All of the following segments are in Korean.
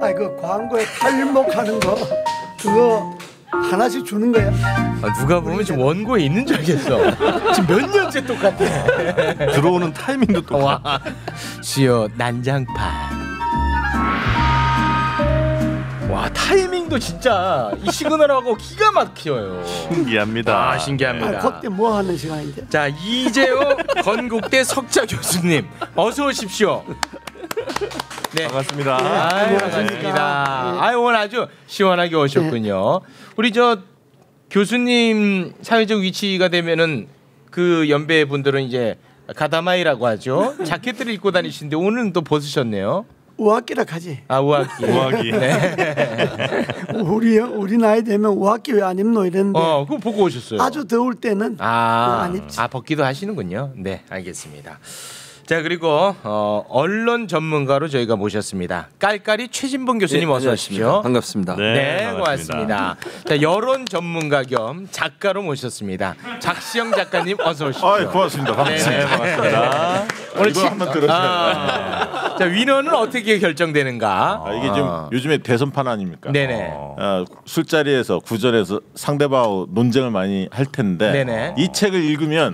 아이 그 광고에 탈목하는 거 그거 하나씩 주는 거야. 아, 누가 보면 지금 원고에 있는 줄 알겠어. 지금 몇 년째 똑같아. 들어오는 타이밍도 똑같아. 시어 난장판. 와 타이밍도 진짜 이 시그널하고 기가 막혀요. 신기합니다. 아 신기합니다. 그때 뭐 하는 시간인데? 자 이재호 건국대 석자 교수님 어서 오십시오. 네. 반갑습니다. 아유, 반갑습니다. 아유, 오늘 아주 시원하게 오셨군요. 우리 저 교수님 사회적 위치가 되면은 그 연배 분들은 이제 가다마이라고 하죠. 자켓들을 입고 다니시는데 오늘은 또 벗으셨네요. 우악기라 하지. 아 우악기. 우악기. 네. 우리 나이 되면 우악기 왜 안 입노 이랬는데. 그거 보고 오셨어요. 아주 더울 때는 안 입지. 벗기도 하시는군요. 네, 알겠습니다. 자 그리고 언론 전문가로 저희가 모셨습니다. 깔깔이 최진봉 교수님 어서 오십시오. 반갑습니다. 네, 고맙습니다. 자 여론 전문가 겸 작가로 모셨습니다. 작시영 작가님 어서 오십시오. 아, 고맙습니다. 반갑습니다. 네, 반갑습니다. 오늘 이거 한번 들어주세요. 자 위너는 어떻게 결정되는가? 이게 좀 요즘에 대선판 아닙니까? 네네. 술자리에서 구전에서 상대방하고 논쟁을 많이 할 텐데 네네. 이 책을 읽으면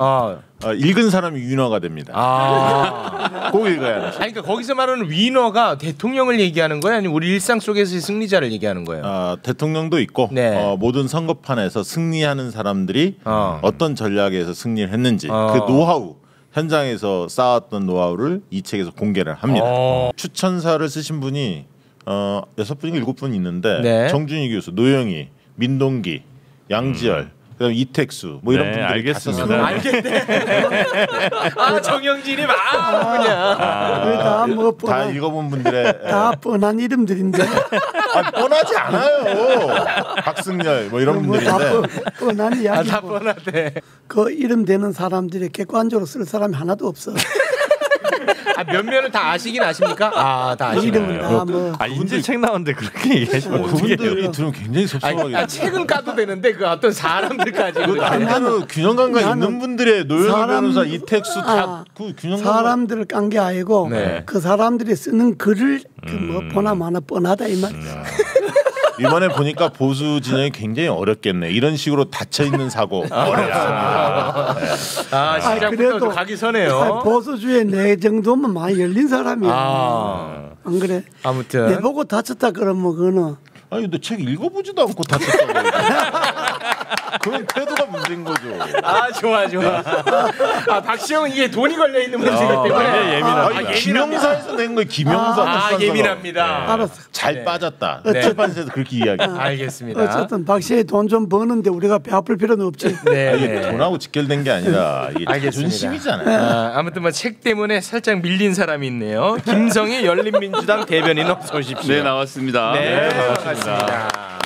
읽은 사람이 위너가 됩니다. 꼭 읽어야 돼. 아니, 그러니까 거기서 말하는 위너가 대통령을 얘기하는 거예요, 아니면 우리 일상 속에서의 승리자를 얘기하는 거예요? 대통령도 있고 네. 모든 선거판에서 승리하는 사람들이 어떤 전략에서 승리를 했는지 그 노하우. 현장에서 쌓았던 노하우를 이 책에서 공개를 합니다. 추천사를 쓰신 분이 6분, 7분 있는데 네. 정준희 교수, 노영희, 민동기, 양지열, 그다음 이택수 뭐 이런 네, 분들이 알겠습니다. 알겠네. 아 정영진이 그냥 다 읽어본 분들의 다 뻔한 이름들인데. 뻔하지 않아요. 박승열 뭐 이런 분들인데 뻔한 이야기고. 다 뻔하대. 그 이름 되는 사람들이 객관적으로 쓸 사람이 하나도 없어. 몇 면을 다 아시긴 아십니까? 다 이름은 아시네요. 다 뭐. 인제 책 나왔는데 그렇게 얘기하시면 그분들이 들으면 굉장히 섭섭하게. 책은 까도 되는데 그 어떤 사람들까지. 나는 균형감각 있는 분들의 노영희 변호사, 이택수 그 균형감각. 사람들을 깐 게 아니고 네. 그 사람들이 쓰는 글을 뭐 보나 마나 뻔하다 이 말. 이번에 보니까 보수 진영이 굉장히 어렵겠네. 이런 식으로 닫혀 있는 사고 어렵습니다. 시작부터 좀 가기 전에요. 보수주의 내 정도면 많이 열린 사람이야. 안 그래? 아무튼 내 보고 다쳤다 그러면 그거는. 아니 근데 책 읽어보지도 않고 다쳤다고. 그런 태도가 문제인 거죠. 좋아. 박시영은 이게 돈이 걸려 있는 문제이기 때문에 예민합니다. 김영사에서 낸 거예요. 김영사. 예민합니다. 알았어. 잘 빠졌다. 네. 출판사에서 그렇게 이야기. 알겠습니다. 어쨌든 박씨의 돈 좀 버는데 우리가 배 아플 필요는 없지. 이게 돈하고 직결된 게 아니라 이게 알겠습니다. 자존심이잖아요. 아무튼 뭐 책 때문에 살짝 밀린 사람이 있네요. 김성희 열린민주당 대변인 어서 오십시오. 네, 나왔습니다. 네, 반갑습니다.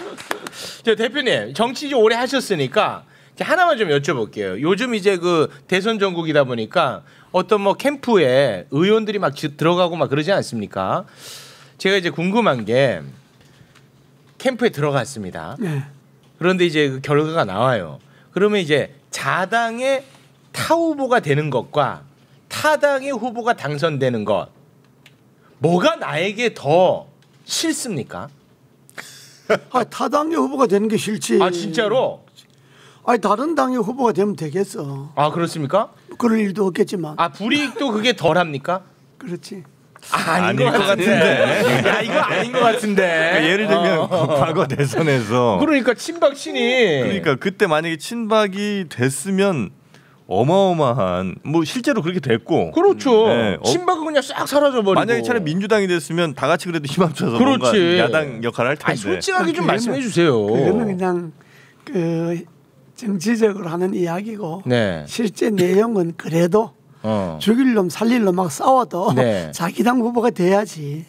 저 대표님 정치 좀 오래 하셨으니까 하나만 좀 여쭤볼게요. 요즘 이제 그 대선 전국이다 보니까 어떤 뭐 캠프에 의원들이 막 들어가고 막 그러지 않습니까? 제가 이제 궁금한 게 캠프에 들어갔습니다. 네. 그런데 이제 그 결과가 나와요. 그러면 이제 자당의 타 후보가 되는 것과 타당의 후보가 당선되는 것 뭐가 나에게 더 싫습니까? 타당의 후보가 되는 게 싫지. 진짜로? 다른 당의 후보가 되면 되겠어. 그렇습니까? 그럴 일도 없겠지만. 불이익도 그게 덜합니까? 그렇지. 아닌 것 같은데. 야 이거 아닌 것 같은데. 예를 들면 과거 대선에서 그러니까 친박신이 그러니까 그때 만약에 친박이 됐으면 어마어마한 뭐 실제로 그렇게 됐고 그렇죠. 네. 친박은 그냥 싹 사라져버리고 만약에 차라리 민주당이 됐으면 다 같이 그래도 힘 합쳐서 뭔가 그렇지. 야당 역할을 할 텐데. 솔직하게 좀 말씀해 주세요. 그러면 그냥 그 정치적으로 하는 이야기고 네. 실제 내용은 그래도 죽일 놈 살릴 놈 막 싸워도 네. 자기 당 후보가 돼야지.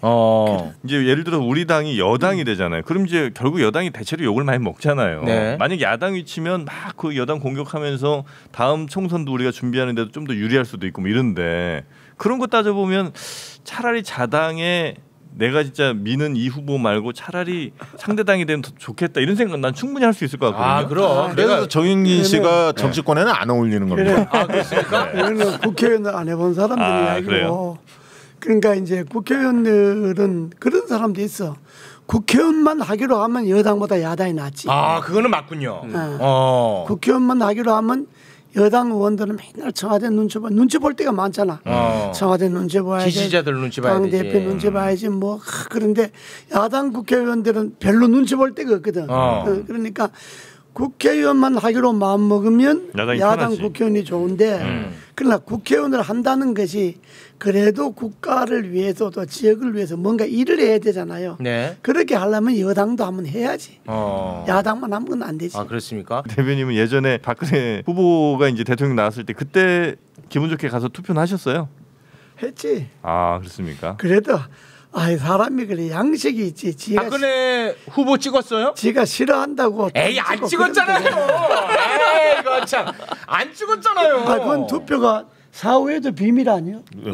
이제 예를 들어 우리 당이 여당이 되잖아요. 그럼 이제 결국 여당이 대체로 욕을 많이 먹잖아요. 네. 만약 야당 위치면 막 그 여당 공격하면서 다음 총선도 우리가 준비하는데도 좀 더 유리할 수도 있고 뭐 이런데 그런 거 따져보면 차라리 자당에 내가 진짜 미는 이 후보 말고 차라리 상대당이 되면 더 좋겠다 이런 생각 난 충분히 할 수 있을 것 같거든요. 그럼 그래서 정영진 씨가 정치권에는 안 어울리는 겁니다. 그렇습니까? 이거는 국회의원 안 해본 사람들이 이야기고 그래요? 그러니까 이제 국회의원들은 그런 사람도 있어. 국회의원만 하기로 하면 여당보다 야당이 낫지. 아, 그거는 맞군요. 국회의원만 하기로 하면 여당 의원들은 맨날 청와대 눈치 볼 때가 많잖아. 청와대 눈치 봐야지. 지지자들 눈치 봐야 되지. 당 대표 눈치 봐야지. 뭐 그런데 야당 국회의원들은 별로 눈치 볼 데가 없거든. 그러니까 국회의원만 하기로 마음 먹으면 야당 편하지. 국회의원이 좋은데 그러나 국회의원을 한다는 것이 그래도 국가를 위해서 또 지역을 위해서 뭔가 일을 해야 되잖아요. 네. 그렇게 하려면 여당도 한번 해야지. 어. 야당만 하면 안 되지. 아, 그렇습니까? 대변님은 예전에 박근혜 후보가 이제 대통령 나왔을 때 그때 기분 좋게 가서 투표는 하셨어요? 했지. 아 그렇습니까? 그래도 사람이 그래 양식이 있지. 박근혜 후보 찍었어요? 지가 싫어한다고. 에이, 안 찍었잖아요. 에이, 이거 참. 안 찍었잖아요. 그건 투표가 사후에도 비밀 아니요? 뭐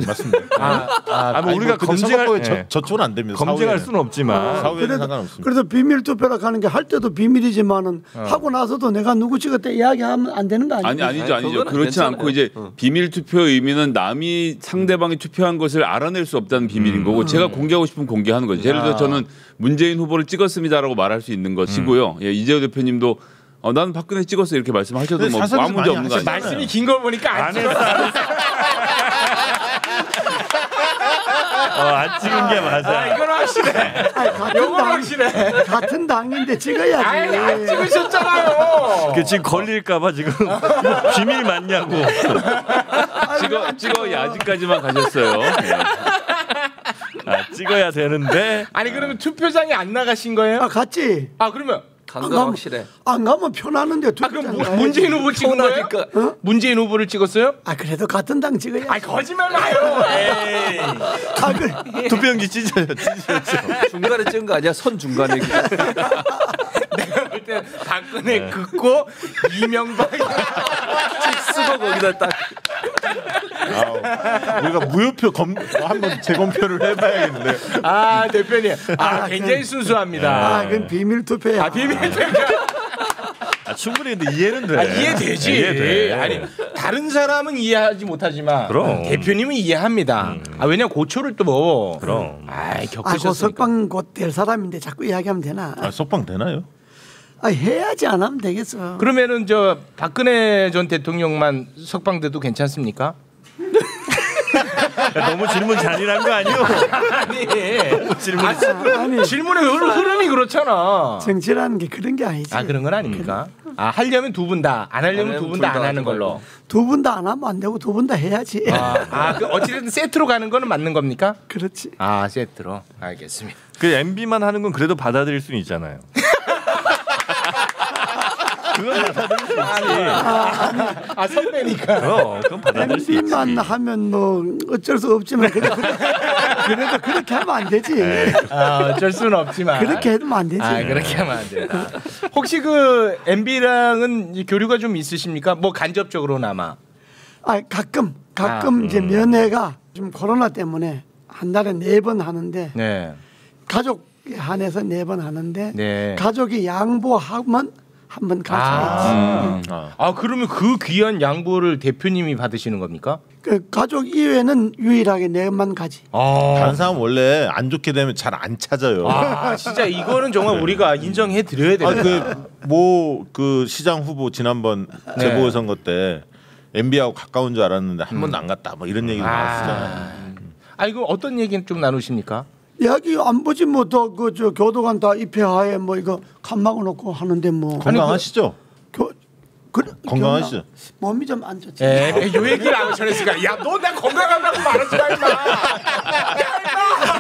우리가 검증할 저쪽은 안 됩니다. 검증할 수는 없지만 사후에는 상관없습니다. 그래서 비밀 투표라 하는 게 할 때도 비밀이지만은 하고 나서도 내가 누구 찍었다 이야기하면 안 되는 거 아니에요? 아니죠. 그렇지 않고 이제 비밀 투표의 의미는 남이 상대방이 투표한 것을 알아낼 수 없다는 비밀인 거고 제가 공개하고 싶으면 공개하는 거죠. 예를 들어 저는 문재인 후보를 찍었습니다라고 말할 수 있는 것이고요. 예, 이재호 대표님도 나는 박근혜 찍었어 이렇게 말씀하셔도 뭐 아무 문제 없는 거 아니에요. 말씀이 긴 걸 보니까 안 찍었어. 안 찍은 게 맞아. 이건 확실해. 이건 확실해. 같은 당인데 찍어야지. 아니, 안 찍으셨잖아요. 그 지금 걸릴까봐 지금 비밀 맞냐고. 찍어 야지까지만 가셨어요. 찍어야 되는데. 아니, 그러면 투표장에 안 나가신 거예요? 갔지. 그러면 간건 확실해. 안 가면 편하는데 그럼 문재인 후보 찍은 거예요? 문재인 후보를 찍었어요? 그래도 같은 당 찍어야. 거짓말 마요. 에이. 그래. 투표용지 찢어졌죠. 중간에 찍은 거 아니야? 선 중간에. 내가 볼 때 박근혜 긋고 이명박 쓰고 거기다 딱. 우리가 무효표 한번 재검표를 해봐야겠는데. 대표님. 굉장히 순수합니다. 그건 비밀 투표야. 비밀 투표. 충분히 근데 이해는 돼. 이해되지. 이해돼. 아니, 다른 사람은 이해하지 못하지만 그럼. 대표님은 이해합니다. 왜냐면 고초를 또 그럼. 겪으셨으니까. 석방 곧 될 사람인데 자꾸 이야기하면 되나? 석방 되나요? 해야지 안 하면 되겠어. 그러면은 저 박근혜 전 대통령만 석방돼도 괜찮습니까? 너무 질문 잔인한 거 아니요? 아니, 질문의 흐름이 그렇잖아. 정치라는 게 그런 게 아니지. 그런 건 아닙니까? 하려면 두 분 다, 안 하려면 두 분 다 안 하는 걸로. 두 분 다 안 하면 안 되고 두 분 다 해야지. 그 어찌됐든 세트로 가는 거는 맞는 겁니까? 그렇지. 세트로. 알겠습니다. 그 MB만 하는 건 그래도 받아들일 수는 있잖아요. 그건 받아들일 수 있지. 선배니까. 그건 받아들일 수 있지. MB만 하면 뭐 어쩔 수 없지만 그래도 그렇게 하면 안 되지. 어쩔 수는 없지만. 그렇게 해도 안 되지. 그렇게 하면 안 된다. 혹시 그 MB랑은 교류가 좀 있으십니까? 뭐 간접적으로나마. 가끔 이제 면회가 좀 코로나 때문에 한 달에 4번 하는데 네. 가족에 한해서 4번 하는데 네. 가족이 양보하면 한 번 갈 수 있지. 그러면 그 귀한 양보를 대표님이 받으시는 겁니까? 그 가족 이외에는 유일하게 4번만 가지. 다른 사람 원래 안 좋게 되면 잘 안 찾아요. 진짜 이거는 정말 우리가 인정해 드려야 돼요. 그 시장 후보 지난번 재보궐선거 때 MB하고 가까운 줄 알았는데 한 번도 안 갔다. 뭐 이런 얘기도 나왔잖아요. 이거 어떤 얘기는 좀 나누십니까? 이야기 안 보지 뭐 더 그 저 교도관 다 입회하에 뭐 이거 칸막아 놓고 하는데 뭐 건강하시죠? 건강하시죠? 몸이 좀 안 좋지. 요 얘기를 안 전했으니까 야, 너 내가 건강하다고 말하지 마 임마.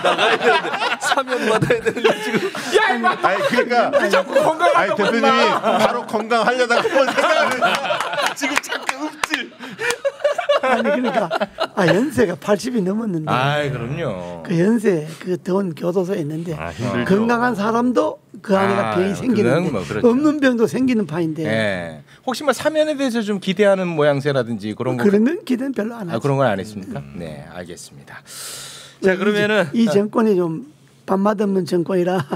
나가야 되는데 사면 받아야 되는데 지금. 야 임마. 그러니까 자꾸 건강하다고 대표님이 바로 건강하려다가 한번 생각을 지금 잠깐 읍질. 그러니까 연세가 80이 넘었는데. 그럼요. 그 연세 그 더운 교도소에 있는데 힘들죠. 건강한 사람도 그 안에가 병이 생기는데 뭐 그렇죠. 없는 병도 생기는 파인데 네. 혹시 뭐 사면에 대해서 좀 기대하는 모양새라든지 그런 거 그런 건 기대는 별로 안 하지. 그런 건 안 했습니까? 네, 알겠습니다. 자, 그러면은 이 정권이 좀 밥맛 없는 정권이라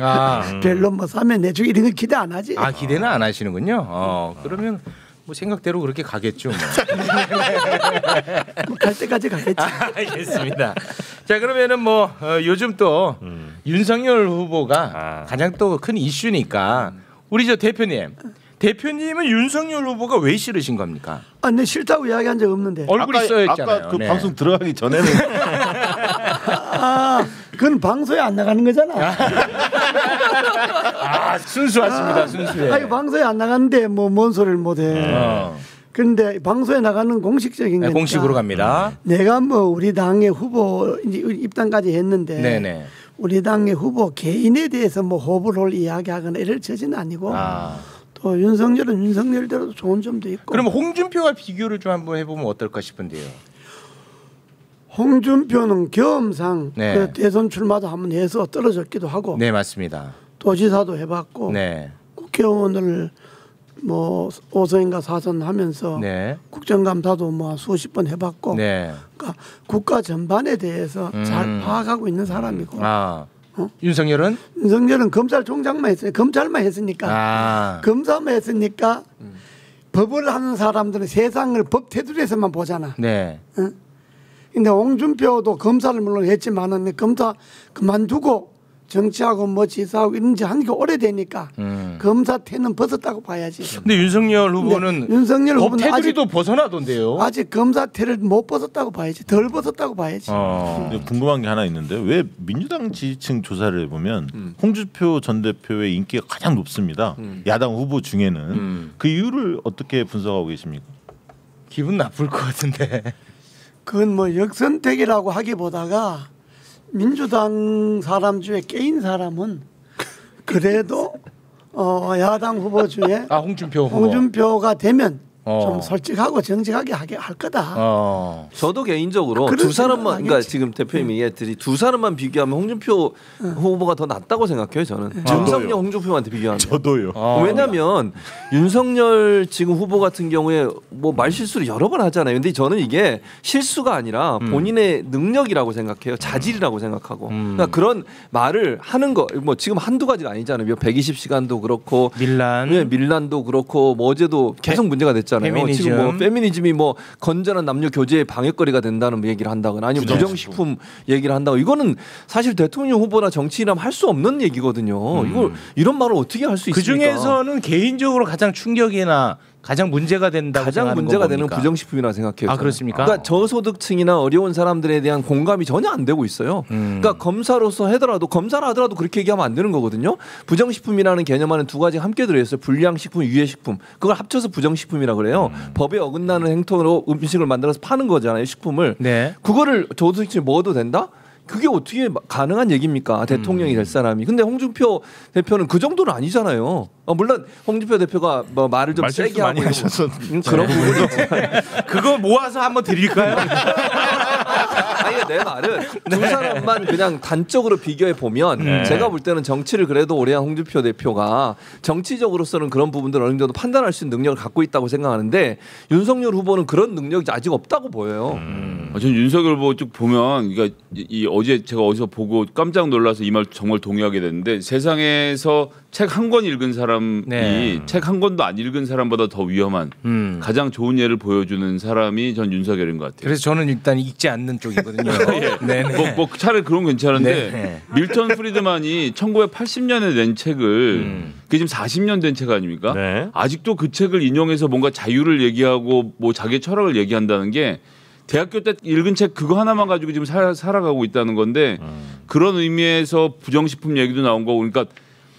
별로 뭐 사면 내주기 이런 거 기대 안 하지. 기대는 안 하시는군요. 그러면 뭐 생각대로 그렇게 가겠죠. 뭐. 갈 때까지 가겠지. 알겠습니다. 자 그러면은 뭐 요즘 또 윤석열 후보가 가장 또 큰 이슈니까 우리 저 대표님은 윤석열 후보가 왜 싫으신 겁니까? 아, 네 싫다고 이야기한 적 없는데. 얼굴이 써있잖아요. 아까 그 방송 들어가기 전에는 그건 방송에 안 나가는 거잖아. 순수하십니다. 순수해. 아니 방송에 안 나가는데 뭐 뭔 소리를 못해. 그런데 방송에 나가는 공식적인 거니까. 공식으로 갑니다. 내가 뭐 우리 당의 후보 이제 입당까지 했는데 네네. 우리 당의 후보 개인에 대해서 뭐 호불호를 이야기하거나 이럴 처지는 아니고 또 윤석열은 윤석열대로 좋은 점도 있고. 그럼 홍준표와 비교를 좀 한번 해보면 어떨까 싶은데요. 홍준표는 경험상 네. 그 대선 출마도 한번 해서 떨어졌기도 하고 네 맞습니다. 도지사도 해봤고 네. 국회의원을 뭐 5선인가 4선 하면서 네. 국정감사도 뭐 수십 번 해봤고 네. 그러니까 국가 전반에 대해서 잘 파악하고 있는 사람이고 윤석열은 검찰총장만 했어요. 검찰만 했으니까 검사만 했으니까 법을 하는 사람들은 세상을 법 테두리에서만 보잖아. 네. 근데 홍준표도 검사를 물론 했지만은 검사 그만두고 정치하고 뭐 지사하고 이런 지 한 게 오래되니까 검사 태는 벗었다고 봐야지. 근데 윤석열 후보는 윤석열 법 후보는 테두리도 벗어나던데요. 아직 검사 태를 못 벗었다고 봐야지. 덜 벗었다고 봐야지. 궁금한 게 하나 있는데 왜 민주당 지지층 조사를 해보면 홍준표 전 대표의 인기가 가장 높습니다. 야당 후보 중에는 그 이유를 어떻게 분석하고 계십니까? 기분 나쁠 것 같은데. 그건 뭐 역선택이라고 하기보다가 민주당 사람 중에 깨인 사람은 그래도 야당 후보 중에 홍준표가 되면 좀 솔직하고 정직하게 할 거다. 저도 개인적으로 두 사람만 그러니까 지금 대표님이 얘기했듯이 두 사람만 비교하면 홍준표 후보가 더 낫다고 생각해요. 저는 윤석열 홍준표한테 비교하면. 저도요. 왜냐하면 윤석열 지금 후보 같은 경우에 뭐 말실수를 여러 번 하잖아요. 근데 저는 이게 실수가 아니라 본인의 능력이라고 생각해요. 자질이라고 생각하고. 그러니까 그런 말을 하는 거 뭐 지금 한두 가지가 아니잖아요. 120시간도 그렇고 밀란도 그렇고 뭐 어제도 계속 문제가 됐잖아요. 페미니즘. 지금 뭐 페미니즘이 뭐 건전한 남녀 교제의 방해거리가 된다는 얘기를 한다거나 아니면 부정식품 얘기를 한다고 이거는 사실 대통령 후보나 정치인이라면 할 수 없는 얘기거든요. 이걸 이런 말을 어떻게 할 수 있습니까? 그 중에서는 개인적으로 가장 충격이나 가장 문제가 된다고 가장 문제가 되는 부정식품이라고 생각해요. 아 그렇습니까? 그러니까 저소득층이나 어려운 사람들에 대한 공감이 전혀 안 되고 있어요. 그러니까 검사로서 하더라도 검사를 하더라도 그렇게 얘기하면 안 되는 거거든요. 부정식품이라는 개념 안에 두 가지 함께 들어있어요. 불량식품, 유해식품. 그걸 합쳐서 부정식품이라고 그래요. 법에 어긋나는 행동으로 음식을 만들어서 파는 거잖아요. 식품을. 네. 그거를 저소득층이 먹어도 된다? 그게 어떻게 가능한 얘기입니까? 대통령이 될 사람이. 근데 홍준표 대표는 그 정도는 아니잖아요. 물론 홍준표 대표가 뭐 말을 좀 세게 하고 많이 하셔서 그런 부분이 그거 모아서 한번 드릴까요? 아니 내 말은 두 사람만 그냥 단적으로 비교해 보면 제가 볼 때는 정치를 그래도 오래 한 홍준표 대표가 정치적으로서는 그런 부분들을 어느 정도 판단할 수 있는 능력을 갖고 있다고 생각하는데 윤석열 후보는 그런 능력이 아직 없다고 보여요. 저는 윤석열 후보 쭉 보면 그러니까 어제 제가 어디서 보고 깜짝 놀라서 이 말 정말 동의하게 됐는데 세상에서 책 한 권 읽은 사람이 책 한 권도 안 읽은 사람보다 더 위험한 가장 좋은 예를 보여주는 사람이 전 윤석열인 것 같아요. 그래서 저는 일단 읽지 않는 쪽이거든요. 뭐 차라리 그런 괜찮은데 밀턴 프리드만이 1980년에 낸 책을 그게 지금 40년 된 책 아닙니까? 네. 아직도 그 책을 인용해서 뭔가 자유를 얘기하고 뭐 자기 철학을 얘기한다는 게 대학교 때 읽은 책 그거 하나만 가지고 지금 살아가고 있다는 건데 그런 의미에서 부정식품 얘기도 나온 거고 그러니까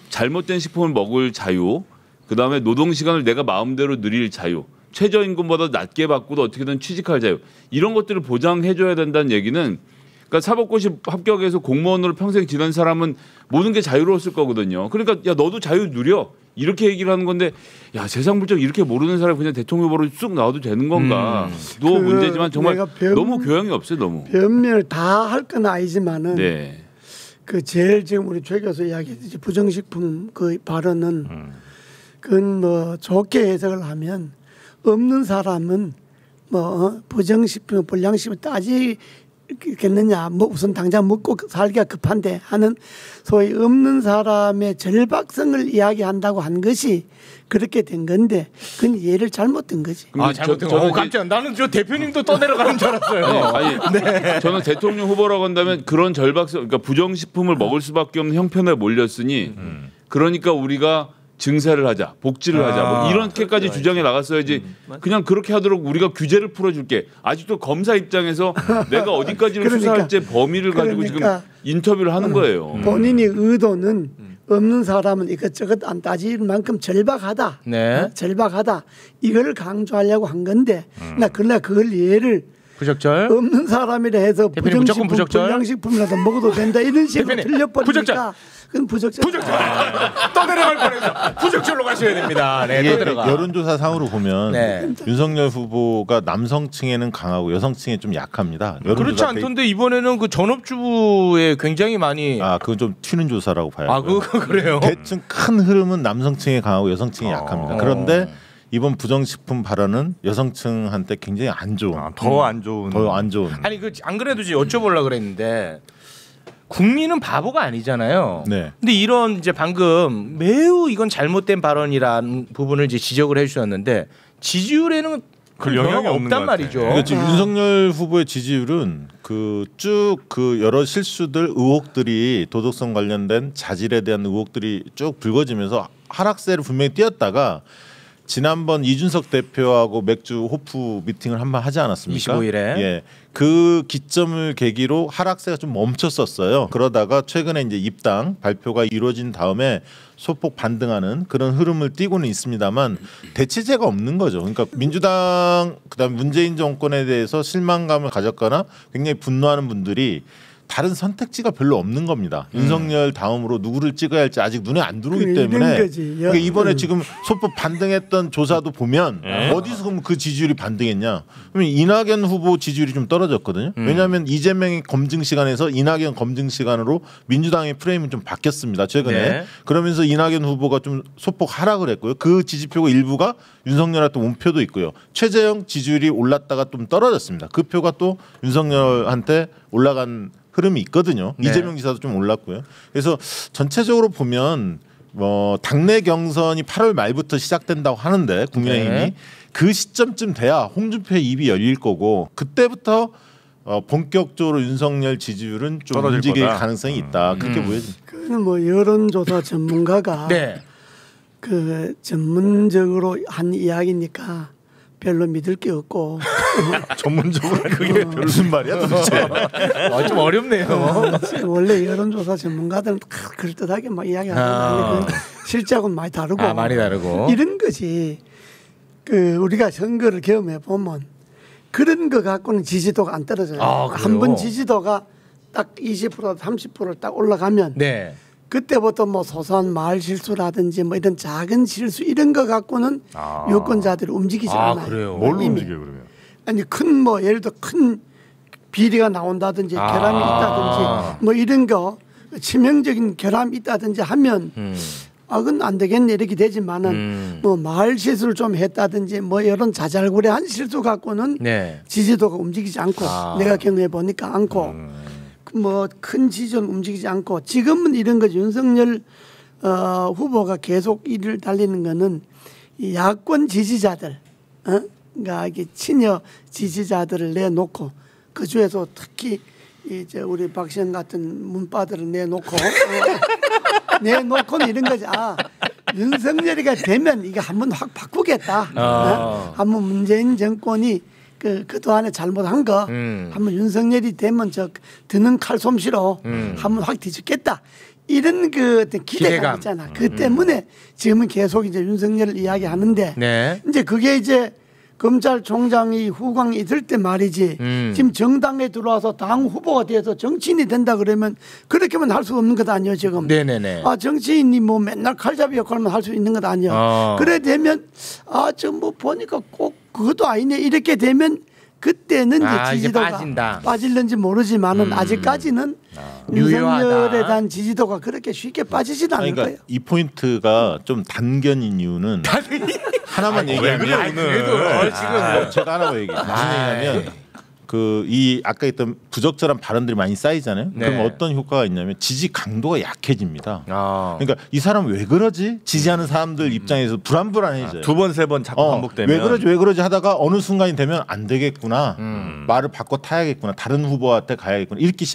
잘못된 식품을 먹을 자유 그다음에 노동시간을 내가 마음대로 누릴 자유 최저임금보다 낮게 받고도 어떻게든 취직할 자유 이런 것들을 보장해줘야 된다는 얘기는 그러니까 사법고시 합격해서 공무원으로 평생 지낸 사람은 모든 게 자유로웠을 거거든요. 그러니까 야 너도 자유 누려 이렇게 얘기를 하는 건데 야 세상 물정 이렇게 모르는 사람이 그냥 대통령 후보로 쑥 나와도 되는 건가? 또 문제지만 정말 너무 교양이 없어요. 너무. 변명을 다 할 건 아니지만은 네. 그 제일 지금 우리 최 교수 이야기했듯이 부정식품 그 발언은 그건 뭐 좋게 해석을 하면 없는 사람은 뭐 부정식품, 불량식품 따질 겠느냐, 뭐 우선 당장 먹고 살기가 급한데 하는 소위 없는 사람의 절박성을 이야기한다고 한 것이 그렇게 된 건데 그건 이해를 잘못된 거지. 잘못된 거. 깜짝. 나는 저 대표님도 떠내려가는 줄 알았어요. 아니, 네. 저는 대통령 후보라고 한다면 그런 절박성, 그러니까 부정식품을 먹을 수밖에 없는 형편에 몰렸으니 그러니까 우리가 증세를 하자, 복지를 하자, 뭐 이렇게까지 주장해 나갔어야지. 그냥 그렇게 하도록 우리가 규제를 풀어줄게. 아직도 검사 입장에서 내가 어디까지를 수사할지 범위를 가지고 지금 인터뷰를 하는 거예요. 본인이 의도는 없는 사람은 이것저것 안 따질 만큼 절박하다. 네. 절박하다. 이걸 강조하려고 한 건데 나 그러나 그걸 이해를 부적절. 없는 사람이라 해서 무조건 부적절. 불량식품이라도 먹어도 된다 이런 식으로 들려버리니까 그건 부적절. 떠내려갈 뻔해서 부적절로 가셔야 됩니다. 네, 떠내려가. 여론조사 상으로 보면 윤석열 후보가 남성층에는 강하고 여성층에 좀 약합니다. 그렇지 않던데 이번에는 그 전업주부에 굉장히 많이 그건 좀 튀는 조사라고 봐요. 그래요. 대충 큰 흐름은 남성층에 강하고 여성층에 약합니다. 그런데 이번 부정식품 발언은 여성층한테 굉장히 안 좋은, 더 안 좋은. 아니 안 그래도 이제 여쭤보려고 그랬는데 국민은 바보가 아니잖아요. 네. 근데 이런 이제 방금 매우 이건 잘못된 발언이라는 부분을 이제 지적을 해주셨는데 지지율에는 그 영향이 없단 말이죠. 그러니까 지금 윤석열 후보의 지지율은 쭉 여러 실수들, 의혹들이 도덕성 관련된 자질에 대한 의혹들이 쭉 불거지면서 하락세를 분명히 띄었다가. 지난번 이준석 대표하고 맥주 호프 미팅을 한번 하지 않았습니까? 25일에. 예, 그 기점을 계기로 하락세가 좀 멈췄었어요. 그러다가 최근에 이제 입당 발표가 이루어진 다음에 소폭 반등하는 그런 흐름을 띠고는 있습니다만 대체제가 없는 거죠. 그러니까 민주당 그다음 문재인 정권에 대해서 실망감을 가졌거나 굉장히 분노하는 분들이 다른 선택지가 별로 없는 겁니다. 윤석열 다음으로 누구를 찍어야 할지 아직 눈에 안 들어오기 때문에 그러니까 이번에 지금 소폭 반등했던 조사도 보면 어디서 그럼 그 지지율이 반등했냐? 그러면 이낙연 후보 지지율이 좀 떨어졌거든요. 왜냐하면 이재명이 검증 시간에서 이낙연 검증 시간으로 민주당의 프레임이 좀 바뀌었습니다. 최근에. 그러면서 이낙연 후보가 좀 소폭 하락을 했고요. 그 지지표가 일부가 윤석열한테 온 표도 있고요. 최재형 지지율이 올랐다가 좀 떨어졌습니다. 그 표가 또 윤석열한테 올라간 흐름이 있거든요. 이재명 지사도 좀 올랐고요. 그래서 전체적으로 보면 당내 경선이 8월 말부터 시작된다고 하는데 국민의힘이 그 시점쯤 돼야 홍준표의 입이 열릴 거고 그때부터 본격적으로 윤석열 지지율은 좀 움직일 가능성이 있다. 그렇게 보여집니다. 그는 뭐 여론조사 전문가가 그 전문적으로 한 이야기니까 별로 믿을 게 없고 전문적으로 그게 무슨 말이야 도대체? 좀 어렵네요. 원래 여론조사 전문가들은 그럴듯하게 막 이야기하는데 실제하고는 많이 다르고 많이 다르고 이런 것이 그 우리가 선거를 경험해 보면 그런 거 갖고는 지지도가 안 떨어져요. 한 번 지지도가 딱 20% 30% 딱 올라가면 그때부터 뭐 소소한 말 실수라든지 뭐 이런 작은 실수 이런 거 갖고는 유권자들이 움직이지 않아요. 그래요? 뭘로 움직여요 그러면? 아니 큰 뭐 예를 들어 큰 비리가 나온다든지 결함이 있다든지 뭐 이런 거 치명적인 결함이 있다든지 하면 그건 안 되겠네 이렇게 되지만은 뭐 말 실수를 좀 했다든지 뭐 이런 자잘구레한 실수 갖고는 지지도가 움직이지 않고 내가 경험해 보니까 않고 뭐 큰 지지는 움직이지 않고 지금은 이런 거죠. 윤석열 후보가 계속 일을 달리는 거는 이 야권 지지자들, 그러니까 이게 친여 지지자들을 내놓고 그 중에서 특히 이제 우리 박시영 같은 문바들을 내놓고 내놓고는 이런 거지. 윤석열이가 되면 이게 한번 확 바꾸겠다. 한번 문재인 정권이 그동안에 잘못한 거 한번 윤석열이 되면 드는 칼솜씨로 한번 확 뒤집겠다. 이런 그 기대감 있잖아. 그 때문에 지금은 계속 이제 윤석열을 이야기하는데 이제 그게 이제 검찰총장이 후광이 있을 때 말이지 지금 정당에 들어와서 당 후보가 돼서 정치인이 된다 그러면 그렇게만 할 수 없는 것 아니에요 지금. 정치인이 뭐 맨날 칼잡이 역할만 할 수 있는 것 아니에요. 그래 되면 저 뭐 보니까 꼭 그것도 아니네 이렇게 되면 그때는 이제 지지도가 빠질는지 모르지만은 아직까지는 윤석열에 대한 지지도가 그렇게 쉽게 빠지진 않을 거예요. 이 포인트가 좀 단견인 이유는 하나만 얘기하면 지금 제가 하나만 얘기해. 무슨 얘기냐면 이 아까 했던 부적절한 발언들이 많이 쌓이잖아요. 네. 그럼 어떤 효과가 있냐면 지지 강도가 약해집니다. 아. 그러니까 이 사람 왜 그러지? 지지하는 사람들 입장에서 불안해져요. 두 번 세 번 자꾸 반복되면 왜 그러지 하다가 어느 순간이 되면 안 되겠구나. 말을 바꿔 타야겠구나. 다른 후보한테 가야겠구나. 이렇게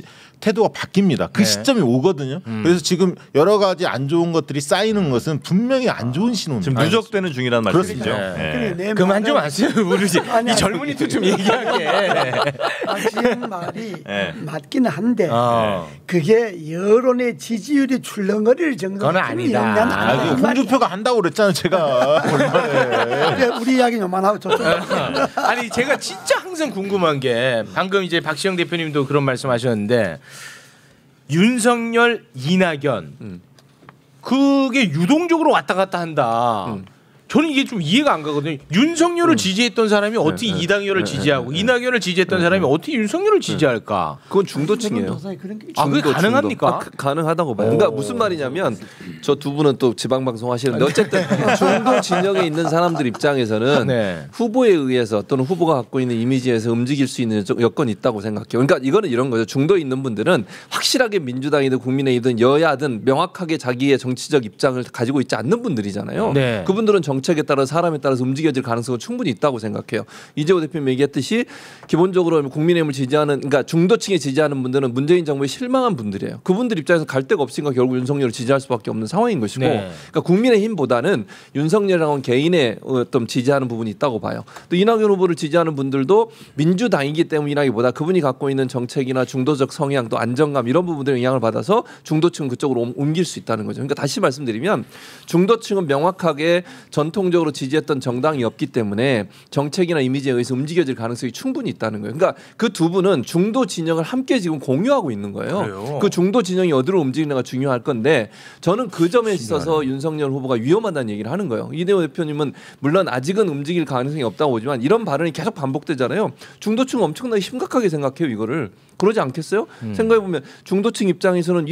태도가 바뀝니다. 그 네. 시점이 오거든요. 그래서 지금 여러 가지 안 좋은 것들이 쌓이는 것은 분명히 안 좋은 신호입니다. 지금 누적되는 중이라는 말씀이죠. 그렇습니다. 네. 내 그만 좀 말은- 하세요. 모르지. 아니, 이 젊은이도 좀 얘기하게. 지은 말이 네. 맞기는 한데 어. 그게 여론의 지지율이 출렁거릴 정도는 그건 아니다. 홍준표가 한다고 그랬잖아요. 제가 얼마에. 우리 이야기는 요만하고 저쪽 아니 제가 진짜 항상 궁금한 게 방금 이제 박시영 대표님도 그런 말씀하셨는데 윤석열, 이낙연 그게 유동적으로 왔다 갔다 한다. 저는 이게 좀 이해가 안 가거든요. 윤석열을 지지했던 사람이 어떻게 이낙연을 지지하고 이낙연을 지지했던 사람이 어떻게 윤석열을 지지할까? 그건 중도층이에요. 그런 게 아, 그게 중도, 가능합니까? 가능하다고 봐요. 그러니까 무슨 말이냐면 저 두 분은 또 지방 방송 하시는데 어쨌든 중도 진영에 있는 사람들 입장에서는 네. 후보에 의해서 또는 후보가 갖고 있는 이미지에서 움직일 수 있는 여건이 있다고 생각해요. 그러니까 이거는 이런 거죠. 중도에 있는 분들은 확실하게 민주당이든 국민의힘이든 여야든 명확하게 자기의 정치적 입장을 가지고 있지 않는 분들이잖아요. 네. 그분들은 정책에 따라 사람에 따라서 움직여질 가능성은 충분히 있다고 생각해요. 이재호 대표님 얘기했듯이 기본적으로 국민의힘을 지지하는 그러니까 중도층에 지지하는 분들은 문재인 정부에 실망한 분들이에요. 그분들 입장에서 갈 데가 없으니까 결국 윤석열을 지지할 수밖에 없는 상황인 것이고 네. 그러니까 국민의힘보다는 윤석열이라는 개인의 어떤 지지하는 부분이 있다고 봐요. 또 이낙연 후보를 지지하는 분들도 민주당이기 때문이라기보다 그분이 갖고 있는 정책이나 중도적 성향 또 안정감 이런 부분들의 영향을 받아서 중도층은 그쪽으로 옮길 수 있다는 거죠. 그러니까 다시 말씀드리면 중도층은 명확하게 전통적으로 지지했던 정당이 없기 때문에 정책이나 이미지에 의해서 움직여질 가능성이 충분히 있다는 거예요. 그러니까 그 두 분은 중도 진영을 함께 지금 공유하고 있는 거예요. 그래요? 그 중도 진영이 어디로 움직이느냐가 중요할 건데 저는 그 점에 있어서 윤석열 후보가 위험하다는 얘기를 하는 거예요. 이대호 대표님은 물론 아직은 움직일 가능성이 없다고 보지만 이런 발언이 계속 반복되잖아요. 중도층은 엄청나게 심각하게 생각해요. 이거를. 그러지 않겠어요? 생각해보면 중도층 입장에서는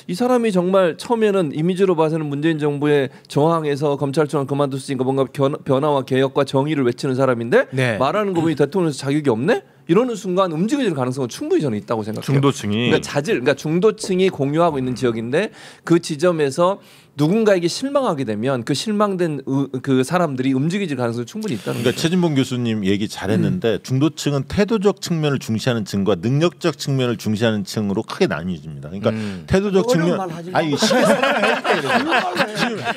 이 사람이 정말 처음에는 이미지로 봐서는 문재인 정부의 저항에서 검찰총장 그만뒀으니까 뭔가 변화와 개혁과 정의를 외치는 사람인데 네. 말하는 거 보니 대통령에서 자격이 없네? 이러는 순간 움직여질 가능성은 충분히 저는 있다고 생각해요. 중도층이 그러니까 중도층이 공유하고 있는 지역인데 그 지점에서 누군가에게 실망하게 되면 그 실망된 그 사람들이 움직여질 가능성이 충분히 있다는 그러니까 거죠. 최진봉 교수님 얘기 잘했는데 중도층은 태도적 측면을 중시하는 층과 능력적 측면을 중시하는 층으로 크게 나뉘어집니다. 그러니까 태도적 어려운 측면 말 하지 마. 아니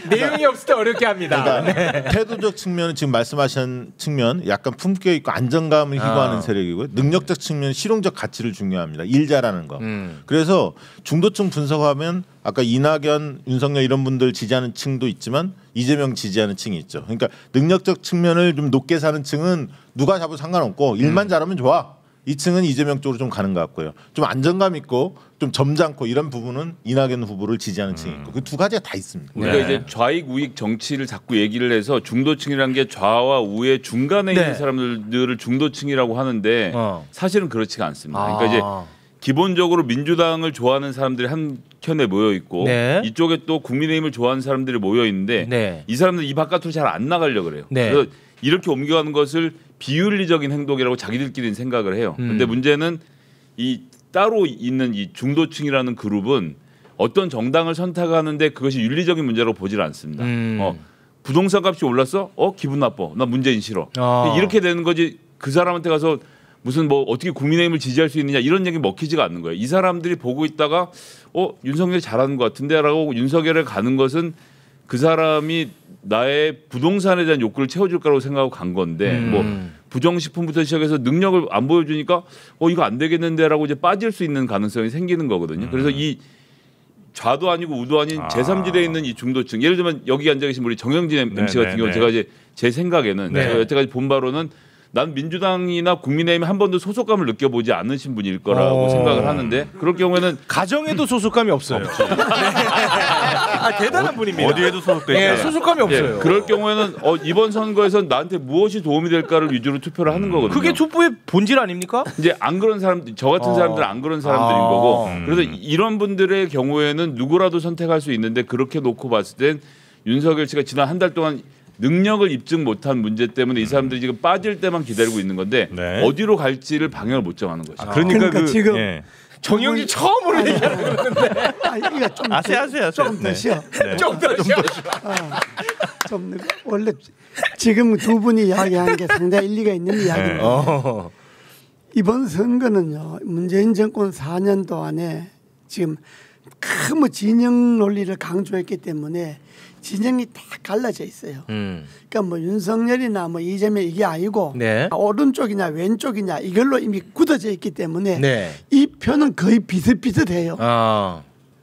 내용이 없을 때 어렵게 합니다. 그러니까 태도적 측면은 지금 말씀하신 측면 약간 품격 있고 안정감을 희구하는 세력이고요. 능력적 측면은 실용적 가치를 중요합니다. 일 잘하는 거. 그래서 중도층 분석하면 아까 이낙연, 윤석열 이런 분들 지지하는 층도 있지만 이재명 지지하는 층이 있죠. 그러니까 능력적 측면을 좀 높게 사는 층은 누가 잡아도 상관없고 일만 잘하면 좋아. 이 층은 이재명 쪽으로 좀 가는 것 같고요. 좀 안정감 있고 좀 점잖고 이런 부분은 이낙연 후보를 지지하는 층이 있고 그 두 가지가 다 있습니다. 그러니까 네. 이제 좌익 우익 정치를 자꾸 얘기를 해서 중도층이라는 게 좌와 우의 중간에 네. 있는 사람들을 중도층이라고 하는데 사실은 그렇지가 않습니다. 그러니까 이제 기본적으로 민주당을 좋아하는 사람들이 한 켠에 모여 있고 네. 이쪽에 또 국민의힘을 좋아하는 사람들이 모여 있는데 네. 이 사람들 이 바깥으로 잘 안 나가려고 그래요. 네. 그래서 이렇게 옮겨가는 것을 비윤리적인 행동이라고 자기들끼리는 생각을 해요. 근데 문제는 이 따로 있는 이 중도층이라는 그룹은 어떤 정당을 선택하는데 그것이 윤리적인 문제라고 보질 않습니다. 부동산 값이 올랐어? 기분 나빠. 나 문재인 싫어. 이렇게 되는 거지. 그 사람한테 가서 무슨 뭐 어떻게 국민의힘을 지지할 수 있느냐 이런 얘기 먹히지가 않는 거예요. 이 사람들이 보고 있다가 윤석열이 잘하는 것 같은데라고 윤석열에 가는 것은 그 사람이 나의 부동산에 대한 욕구를 채워줄 거라고 생각하고 간 건데 뭐 부정식품부터 시작해서 능력을 안 보여주니까 이거 안 되겠는데라고 이제 빠질 수 있는 가능성이 생기는 거거든요. 그래서 이 좌도 아니고 우도 아닌 제3지대에 있는 이 중도층 예를 들면 여기 앉아 계신 우리 정영진 MC 같은 경우 제가 이제 제 생각에는 제가 여태까지 본 바로는 난 민주당이나 국민의힘에 한 번도 소속감을 느껴보지 않으신 분일 거라고 생각을 하는데 그럴 경우에는 가정에도 소속감이 없어요. 네. 대단한 분입니다. 어디에도 소속되지 네, 않아요. 소속감이 없어요. 그럴 경우에는 이번 선거에서 나한테 무엇이 도움이 될까를 위주로 투표를 하는 거거든요. 그게 촛불의 본질 아닙니까? 이제 안 그런 사람들, 저 같은 사람들은 안 그런 사람들인 거고. 그래서 이런 분들의 경우에는 누구라도 선택할 수 있는데 그렇게 놓고 봤을 땐 윤석열 씨가 지난 한 달 동안 능력을 입증 못한 문제 때문에 이 사람들이 지금 빠질 때만 기다리고 있는 건데 네. 어디로 갈지를 방향을 못 정하는 거죠. 그러니까 지금 예. 정영진 처음으로 얘기하는 건데. 이거 좀 아세요. 조금 더 쉬어. 좀더 쉬어. 좀 원래 지금 두 분이 이야기하는 게 상당히 일리가 있는 이야기인데 이번 선거는요 문재인 정권 4년 동안에 지금 큰 진영 논리를 강조했기 때문에 진영이 다 갈라져 있어요. 그러니까 뭐 윤석열이나 뭐 이재명 이게 아니고 네. 오른쪽이냐 왼쪽이냐 이걸로 이미 굳어져 있기 때문에 네. 이 표는 거의 비슷비슷해요.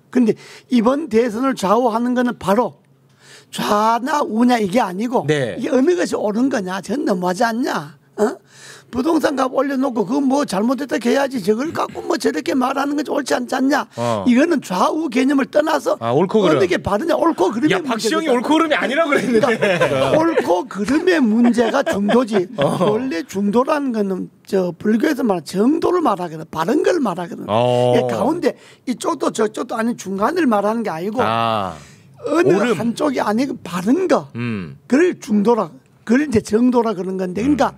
그런데 이번 대선을 좌우하는 거는 바로 좌나 우냐 이게 아니고 네. 이게 어느 것이 옳은 거냐 전 너무하지 않냐 부동산 값 올려놓고 그거 뭐 잘못했다 해야지 저걸 갖고 뭐 저렇게 말하는 것이 옳지 않지 않냐 이거는 좌우 개념을 떠나서 옳고 그름. 어느 게 바르냐 옳고 그름의 야 박시영이 옳고 그름이 아니라고 그랬는데. 그러니까 옳고 그름의 문제가 중도지 원래 중도라는 거는 저 불교에서 말하는 정도를 말하거든 바른 걸 말하거든 이게 가운데 이쪽도 저쪽도 아닌 중간을 말하는 게 아니고 어느 오름. 한쪽이 아니고 바른 거 그걸 중도라 그걸 이제 정도라 그런 건데 그러니까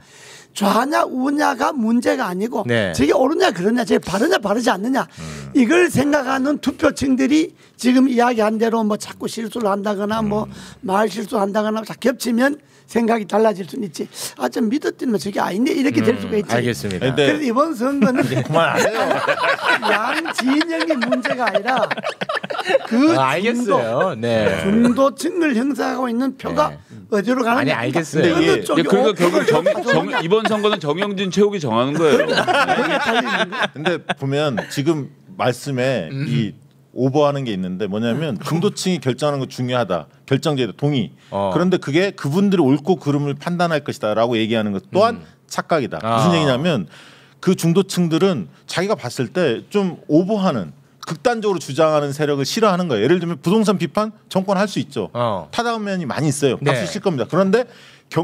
좌냐 우냐가 문제가 아니고 네. 저게 옳으냐 그러냐 저게 바르냐 바르지 않느냐 이걸 생각하는 투표층들이 지금 이야기한 대로 뭐 자꾸 실수를 한다거나 뭐 말 실수를 한다거나 다 겹치면 생각이 달라질 수는 있지. 아 좀 믿었더니 저게 아닌데 이렇게 될 수가 있지. 알겠습니다. 그래서 이번 선거는 그만하세요. 양 진영의 문제가 아니라 그 알겠어요. 네. 중도층을 형성하고 있는 표가 어디로 가는 아니, 알겠어요. 어느 쪽이 그러니까 옳고 결국 이번 선거는 정영진 최욱이 정하는 거예요. 근데 보면 지금 말씀에 이 오버하는 게 있는데 뭐냐면 중도층이 결정하는 거 중요하다. 결정제도 동의. 그런데 그게 그분들이 옳고 그름을 판단할 것이다라고 얘기하는 것 또한 착각이다. 무슨 얘기냐면 그 중도층들은 자기가 봤을 때 좀 오버하는 극단적으로 주장하는 세력을 싫어하는 거예요. 예를 들면 부동산 비판 정권 할 수 있죠. 타당면이 많이 있어요. 박수 네. 칠 겁니다. 그런데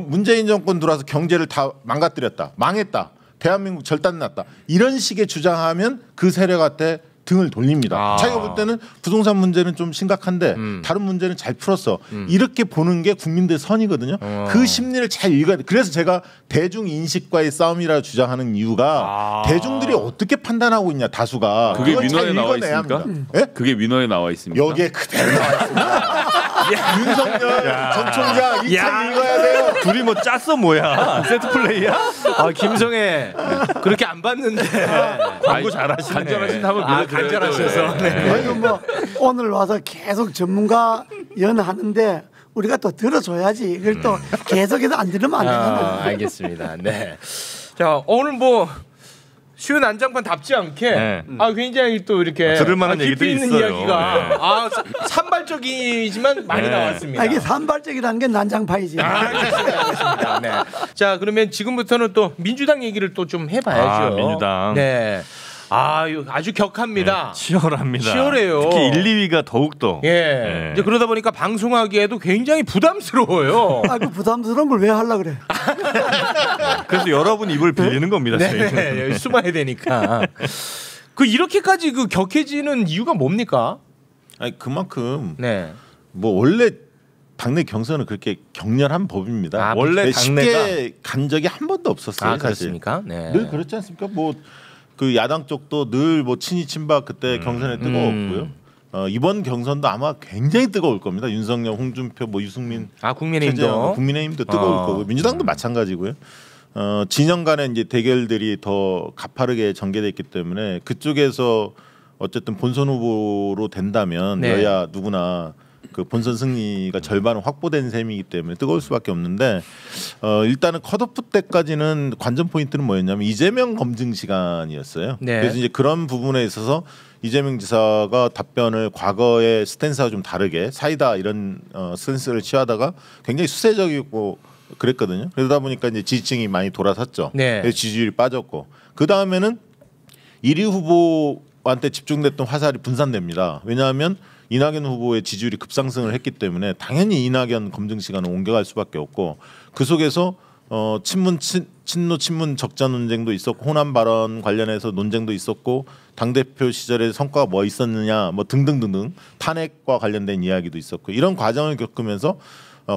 문재인 정권 들어와서 경제를 다 망가뜨렸다. 망했다. 대한민국 절단났다. 이런 식의 주장하면 그 세력한테 등을 돌립니다. 자기가 볼 때는 부동산 문제는 좀 심각한데 다른 문제는 잘 풀었어. 이렇게 보는 게 국민들의 선이거든요. 그 심리를 잘 읽어야 돼. 그래서 제가 대중 인식과의 싸움이라 주장하는 이유가 대중들이 어떻게 판단하고 있냐 다수가. 그게 그걸 잘 민원에 나와 읽어내야 있습니까? 합니다. 예? 그게 민원에 나와 있습니까? 여기에 그대로 나와 있습니다. 윤석열 전 총장 이 책 읽어야 돼요. 둘이 뭐 짰어 뭐야? 세트 플레이야? 김성애 그렇게 안 봤는데 광고 잘하시네. 간절하신 한번 간절하셔서. 그리고 뭐 오늘 와서 계속 전문가 연하는데 우리가 또 들어줘야지. 이걸 또 계속해서 안 들으면 안 되잖아. 알겠습니다. 네. 자 오늘 뭐 쉬운 난장판답지 않게 굉장히 또 이렇게 들을 만한 깊이 얘기도 있는 있어요. 이야기가 산발적이지만 많이 나왔습니다. 이게 산발적이라는 게 난장판이지. 알겠습니다. 네. 자 그러면 지금부터는 또 민주당 얘기를 또 좀 해봐야죠. 민주당. 네. 아주 격합니다. 치열합니다. 치열해요. 특히 1, 2위가 더욱더. 예. 이제 그러다 보니까 방송하기에도 굉장히 부담스러워요. 그 부담스러운 걸 왜 하려 그래? 그래서 여러분 입을 빌리는 겁니다. 저희는. 네, 숨어야 되니까. 이렇게까지 격해지는 이유가 뭡니까? 아니 그만큼 네. 뭐 원래 당내 경선은 그렇게 격렬한 법입니다. 원래 쉽게 간 적이 한 번도 없었어요. 사실. 그렇습니까? 네. 늘 그렇지 않습니까? 뭐 그 야당 쪽도 늘 뭐 친이 친박 그때 경선에 뜨거웠고요. 이번 경선도 아마 굉장히 뜨거울 겁니다. 윤석열, 홍준표, 뭐 유승민, 국민의힘도 최재형, 국민의힘도 뜨거울 거고 민주당도 마찬가지고요. 진영 간의 이제 대결들이 더 가파르게 전개됐기 때문에 그쪽에서 어쨌든 본선 후보로 된다면 네. 여야 누구나 그 본선 승리가 절반은 확보된 셈이기 때문에 뜨거울 수밖에 없는데 일단은 컷오프 때까지는 관전 포인트는 뭐였냐면 이재명 검증 시간이었어요. 네. 그래서 이제 그런 부분에 있어서 이재명 지사가 답변을 과거의 스탠스와 좀 다르게 사이다 이런 스탠스를 취하다가 굉장히 수세적이고 그랬거든요. 그러다 보니까 이제 지지층이 많이 돌아섰죠. 네. 그래서 지지율이 빠졌고 그 다음에는 1위 후보한테 집중됐던 화살이 분산됩니다. 왜냐하면 이낙연 후보의 지지율이 급상승을 했기 때문에 당연히 이낙연 검증 시간을 옮겨갈 수밖에 없고 그 속에서 친노 친문 적자 논쟁도 있었고 호남 발언 관련해서 논쟁도 있었고 당대표 시절에 성과가 뭐 있었느냐 뭐 등등등등 탄핵과 관련된 이야기도 있었고 이런 과정을 겪으면서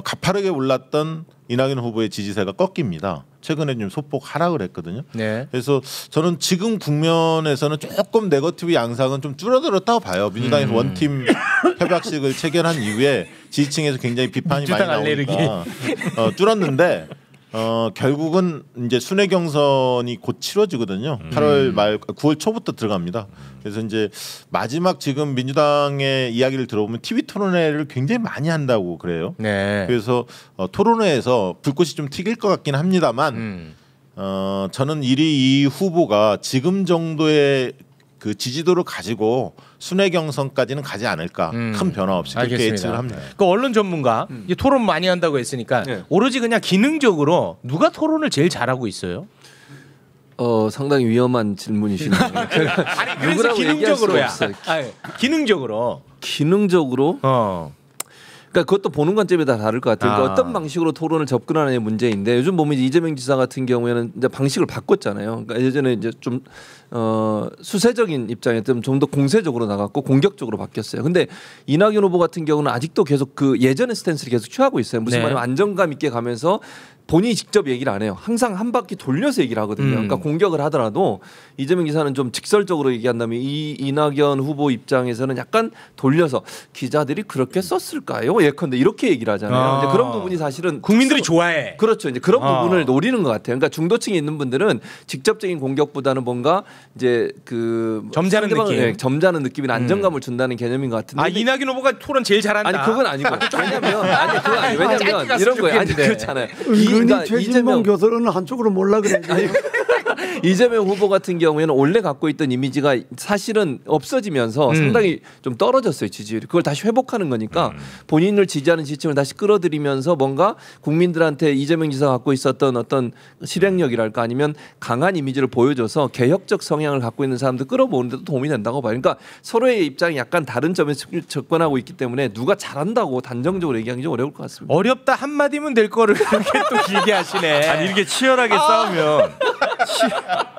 가파르게 올랐던 이낙연 후보의 지지세가 꺾입니다. 최근에 좀 소폭 하락을 했거든요. 네. 그래서 저는 지금 국면에서는 조금 네거티브 양상은 좀 줄어들었다고 봐요. 민주당에서 원팀 협약식을 체결한 이후에 지지층에서 굉장히 비판이 많이 나오니까 줄었는데 결국은 이제 순회 경선이 곧 치러지거든요. 8월 말 9월 초부터 들어갑니다. 그래서 이제 마지막 지금 민주당의 이야기를 들어보면 TV 토론회를 굉장히 많이 한다고 그래요. 네. 그래서 토론회에서 불꽃이 좀 튀길 것 같긴 합니다만 저는 1위 이 후보가 지금 정도의 그 지지도를 가지고 순회 경선까지는 가지 않을까. 큰 변화 없이 그렇게 알겠습니다. 예측을 합니다. 그 언론 전문가 이제 토론 많이 한다고 했으니까 오로지 그냥 기능적으로 누가 토론을 제일 잘하고 있어요? 상당히 위험한 질문이시네요. 아니 그래서 기능적으로야. 기능적으로. 기능적으로. 그러니까 그것도 보는 관점에 따라 다를 것 같아요. 그러니까 어떤 방식으로 토론을 접근하느냐의 문제인데 요즘 보면 이재명 지사 같은 경우에는 이제 방식을 바꿨잖아요. 그러니까 예전에 이제 좀 수세적인 입장이었던 좀 더 공세적으로 나갔고 공격적으로 바뀌었어요. 근데 이낙연 후보 같은 경우는 아직도 계속 그 예전의 스탠스를 계속 취하고 있어요. 무슨 말이냐면 안정감 있게 가면서 본인이 직접 얘기를 안 해요. 항상 한 바퀴 돌려서 얘기를 하거든요. 그러니까 공격을 하더라도 이재명 기사는 좀 직설적으로 얘기한다면 이낙연 후보 입장에서는 약간 돌려서 기자들이 그렇게 썼을까요? 예컨대 이렇게 얘기를 하잖아요. 이제 그런 부분이 사실은 국민들이 좋아해. 그렇죠. 이제 그런 부분을 노리는 것 같아요. 그러니까 중도층에 있는 분들은 직접적인 공격보다는 뭔가 이제 그 점잖은 느낌, 점잖은 느낌이나 안정감을 준다는 개념인 것 같은데. 이낙연 후보가 토론 제일 잘한다. 아니 그건 아니고 왜냐면 이런 거예요. 아니 그렇잖아요. 그러니까 최진봉 교수는 한쪽으로 몰라 그래. 이재명 후보 같은 경우에는 원래 갖고 있던 이미지가 사실은 없어지면서 상당히 좀 떨어졌어요, 지지율이. 그걸 다시 회복하는 거니까 본인을 지지하는 지지층을 다시 끌어들이면서 뭔가 국민들한테 이재명 지사가 갖고 있었던 어떤 실행력이랄까 아니면 강한 이미지를 보여줘서 개혁적 성향을 갖고 있는 사람들 끌어모으는 데도 도움이 된다고 봐요. 그러니까 서로의 입장이 약간 다른 점에서 접근하고 있기 때문에 누가 잘한다고 단정적으로 얘기하기 좀 어려울 것 같습니다. 어렵다 한마디면 될 거를 그렇게 또 길게 하시네. 아니 이렇게 치열하게 싸우면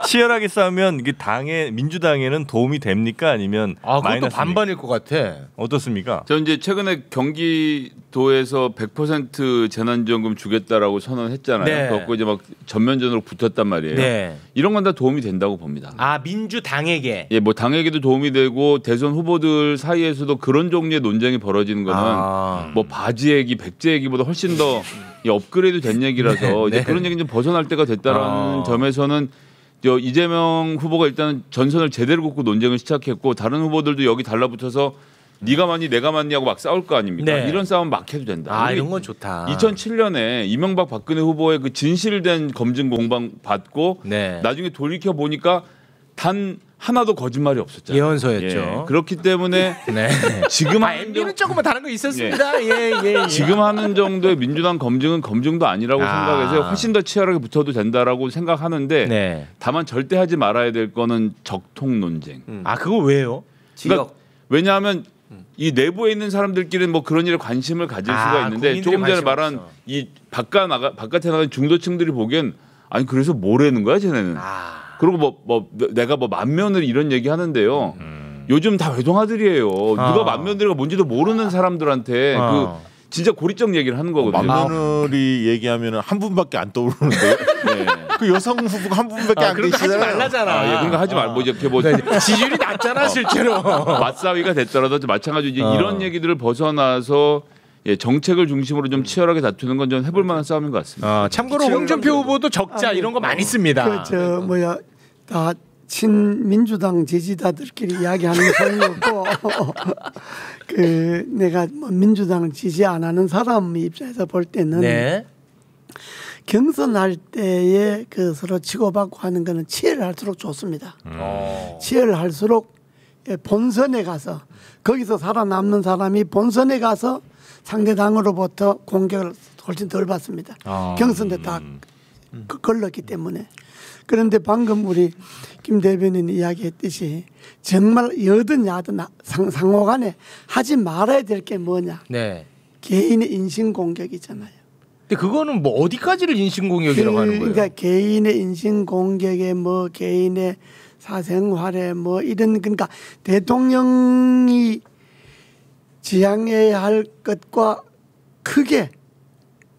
치열하게 싸우면 이게 당에 민주당에는 도움이 됩니까 아니면 그것도 마이너스입니까? 반반일 것 같아. 어떻습니까? 저 이제 최근에 경기도에서 100% 재난지원금 주겠다라고 선언했잖아요. 네. 그래서 이제 막 전면전으로 붙었단 말이에요. 네. 이런 건 다 도움이 된다고 봅니다. 민주당에게. 뭐 당에게도 도움이 되고 대선 후보들 사이에서도 그런 종류의 논쟁이 벌어지는 거는 뭐 바지 얘기, 백제 얘기보다 훨씬 더 업그레이드 된 얘기라서 이제 그런 얘기 좀 벗어날 때가 됐다라는 점에서는 이재명 후보가 일단 전선을 제대로 긋고 논쟁을 시작했고 다른 후보들도 여기 달라붙어서 네가 맞니 내가 맞니 하고 막 싸울 거 아닙니까? 네. 이런 싸움 막 해도 된다. 이런 건 좋다. 2007년에 이명박 박근혜 후보의 그 진실된 검증 공방 받고 나중에 돌이켜 보니까 단 하나도 거짓말이 없었잖아요. 예언서였죠. 그렇기 때문에 지금 MB는 조금만 다른 거 있었습니다. 예. 지금 하는 정도의 민주당 검증은 검증도 아니라고 생각해서 훨씬 더 치열하게 붙어도 된다라고 생각하는데 다만 절대 하지 말아야 될 거는 적통 논쟁. 그거 왜요? 그러니까 왜냐하면 이 내부에 있는 사람들끼리는 뭐 그런 일에 관심을 가질 수가 있는데 조금 전에 말한 이 바깥에 나간 중도층들이 보기엔 아니 그래서 뭐라는 거야 쟤네는. 그리고 내가 만며느리 이런 얘기 하는데요. 요즘 다 외동아들이에요. 누가 만며느리가 뭔지도 모르는 사람들한테 그 진짜 고리적 얘기를 하는 거거든요. 만며느리 얘기하면 한 분밖에 안 떠오르는데 그 여성 후보가 한 분밖에 안 계시잖아요. 하지 말라잖아. 그러니까 하지 말고 이렇게 지지율이 낮잖아 실제로. 맞사위가 됐더라도 마찬가지로 이런 얘기들을 벗어나서 정책을 중심으로 좀 치열하게 다투는 건 좀 해볼 만한 싸움인 것 같습니다. 참고로 홍준표 후보도 적자 이런 거 많이 씁니다. 다 친민주당 지지자들끼리 이야기하는 소리였고 내가 민주당을 지지 안 하는 사람 입장에서 볼 때는 경선할 때에 서로 치고받고 하는 거는 치열할수록 좋습니다. 치열할수록 본선에 가서 거기서 살아남는 사람이 본선에 가서 상대당으로부터 공격을 훨씬 덜 받습니다. 경선 때 다 걸렀기 때문에. 그런데 방금 우리 김 대변인이 이야기했듯이 정말 여든 야든 상호간에 하지 말아야 될 게 뭐냐. 개인의 인신공격이잖아요. 근데 그거는 뭐 어디까지를 인신공격이라고 하는 거예요? 그러니까 개인의 인신공격에 개인의 사생활에 이런 그러니까 대통령이 지향해야 할 것과 크게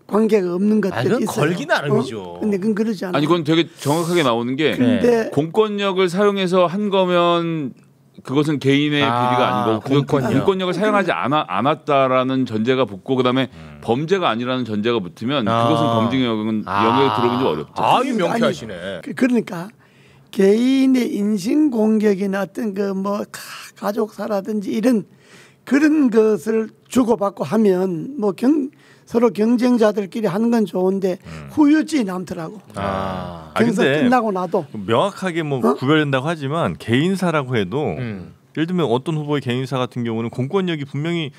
관계가 없는 것들이 그건 있어요. 걸기 나름이죠. 근데 그건 그러지 않아요. 아니 그건 되게 정확하게 나오는 게 근데 공권력을 사용해서 한 거면 그것은 개인의 비리가 아니고 공권력을 사용하지 않았다라는 전제가 붙고 그다음에 범죄가 아니라는 전제가 붙으면 그것은 검증 영역에 들어오기 좀 어렵죠. 이 명쾌하시네. 그러니까 개인의 인신 공격이나 어떤 그 뭐 가족사라든지 이런 그런 것을 주고받고 하면 뭐 서로 경쟁자들끼리 하는 건 좋은데 후유증이 남더라고. 경선 근데 끝나고 나도 명확하게 뭐 구별된다고 하지만 개인사라고 해도 예를 들면 어떤 후보의 개인사 같은 경우는 공권력이 분명히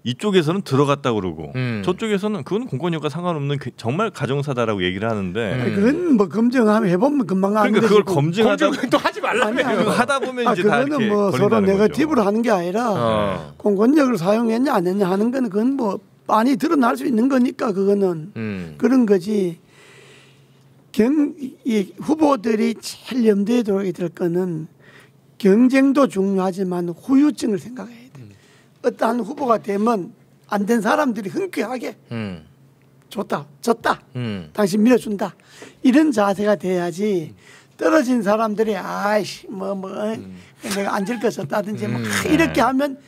이쪽에서는 들어갔다 그러고 저쪽에서는 그건 공권력과 상관없는 정말 가정사다라고 얘기를 하는데 그건 뭐 검증하면 해보면 금방 아는데 그러니까 그걸 검증하다 또 하지 말라며. 하다 보면 이제 다 그거는 이렇게 뭐 서로 걸린다는 네거티브로 거죠. 하는 게 아니라 공권력을 사용했냐 안 했냐 하는 거는 그건 뭐 많이 드러날 수 있는 거니까 그거는 그런 거지. 이 후보들이 제일 염두에 두게 될 거는 경쟁도 중요하지만 후유증을 생각해야 돼. 어떠한 후보가 되면 안 된 사람들이 흔쾌하게 좋다, 졌다, 당신 밀어준다 이런 자세가 돼야지. 떨어진 사람들이 아이씨 내가 앉을 것 졌다든지 이렇게 하면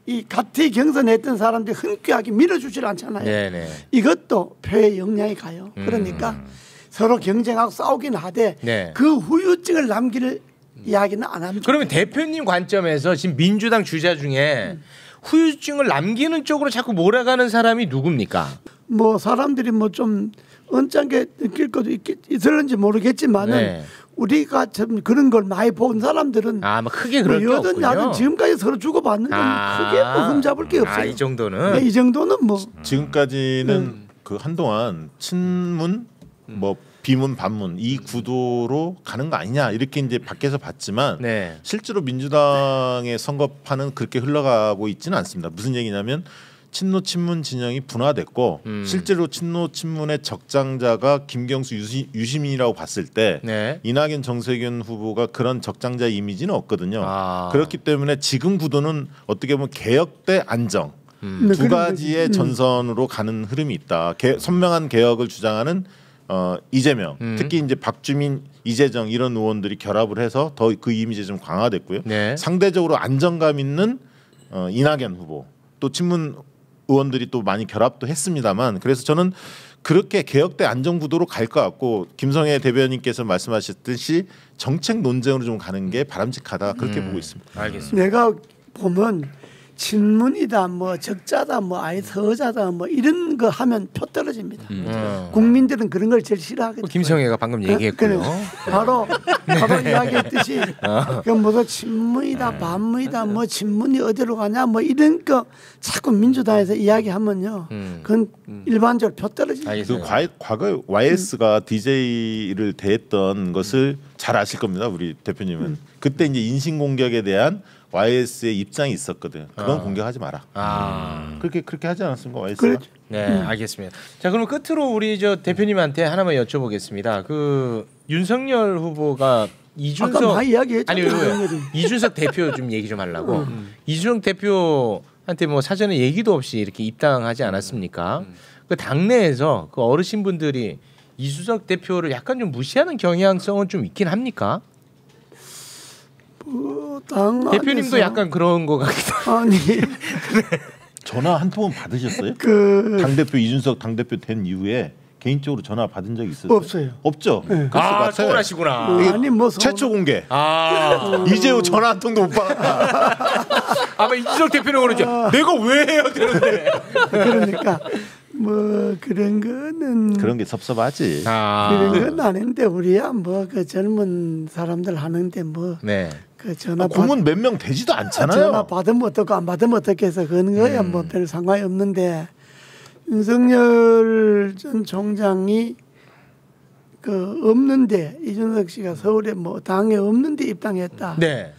이 같이 경선했던 사람들이 흔쾌하게 밀어주질 않잖아요. 네네. 이것도 표에 영향이 가요. 그러니까 서로 경쟁하고 싸우긴 하되 네. 그 후유증을 남길 이야기는 안 합니다. 그러면 대표님 관점에서 지금 민주당 주자 중에 후유증을 남기는 쪽으로 자꾸 몰아가는 사람이 누굽니까? 뭐 사람들이 뭐 좀 언짢게 느낄 것도 있을는지 모르겠지만은 네. 우리가 참 그런 걸 많이 본 사람들은 뭐 크게 그럴 게 여든 없군요. 야든 지금까지 서로 주고받는 건 크게 뭐 흠잡을 게 없어요. 이 정도는. 네, 이 정도는 뭐 지금까지는 그 한동안 친문 뭐 비문 반문 이 구도로 가는 거 아니냐 이렇게 이제 밖에서 봤지만 네. 실제로 민주당의 선거판은 그렇게 흘러가고 있지는 않습니다. 무슨 얘기냐면 친노 친문 진영이 분화됐고 실제로 친노 친문의 적장자가 김경수 유시민이라고 봤을 때 네. 이낙연 정세균 후보가 그런 적장자 이미지는 없거든요. 아. 그렇기 때문에 지금 구도는 어떻게 보면 개혁 대 안정 네, 두 가지의 전선으로 가는 흐름이 있다. 선명한 개혁을 주장하는 이재명, 특히 이제 박주민, 이재정 이런 의원들이 결합을 해서 더 그 이미지 좀 강화됐고요. 네. 상대적으로 안정감 있는 이낙연 후보, 또 친문 의원들이 또 많이 결합도 했습니다만, 그래서 저는 그렇게 개혁대 안정 구도로 갈 것 같고 김성애 대변인께서 말씀하셨듯이 정책 논쟁으로 좀 가는 게 바람직하다 그렇게 보고 있습니다. 알겠습니다. 내가 보면 친문이다 뭐 적자다 뭐 아예 서자다 뭐 이런 거 하면 표 떨어집니다. 국민들은 그런 걸 제일 싫어하거든요. 김성애가 방금 얘기했고요. 바로 이야기했듯이 그 무슨 친문이다 반문이다 뭐 친문이 어디로 가냐 뭐 이런 거 자꾸 민주당에서 이야기하면요. 그건 일반적으로 표 떨어집니다. 그 과거 YS가 DJ를 대했던 것을 잘 아실 겁니다. 우리 대표님은 그때 이제 인신공격에 대한 YS의 입장이 있었거든. 그건 공격하지 마라. 그렇게 하지 않았습니까, YS가? 그렇죠. 네, 알겠습니다. 자, 그럼 끝으로 우리 저 대표님한테 하나만 여쭤보겠습니다. 그 윤석열 후보가 이준석 아까 많이 이야기했잖아요. 이준석 대표 좀 얘기 좀 하려고. 이준석 대표한테 뭐 사전에 얘기도 없이 이렇게 입당하지 않았습니까? 그 당내에서 그 어르신분들이 이준석 대표를 약간 좀 무시하는 경향성은 좀 있긴 합니까? 대표님도 약간 그런 거 같기도 하고. 아니 전화 한 통은 받으셨어요? 당대표 이준석 당대표 된 이후에 개인적으로 전화 받은 적이 있었어요? 없어요. 없죠. 네. 서운하시구나. 아니 뭐 최초 공개. 이재호 전화 한 통도 못 받았다. 아마 이준석 대표는 그러죠. 내가 왜 해야 되는데. 그러니까 뭐 그런 거는 그런 게 섭섭하지. 그런 건 아닌데 우리야 뭐 그 젊은 사람들 하는데 뭐 네. 그 전화 공은 몇 명 되지도 않잖아요. 전화 받으면 어떻고 안 받으면 어떻게 해서 그런 거야 뭐 별 상관이 없는데 윤석열 전 총장이 그 없는데 이준석 씨가 서울에 뭐 당에 없는데 입당했다. 네.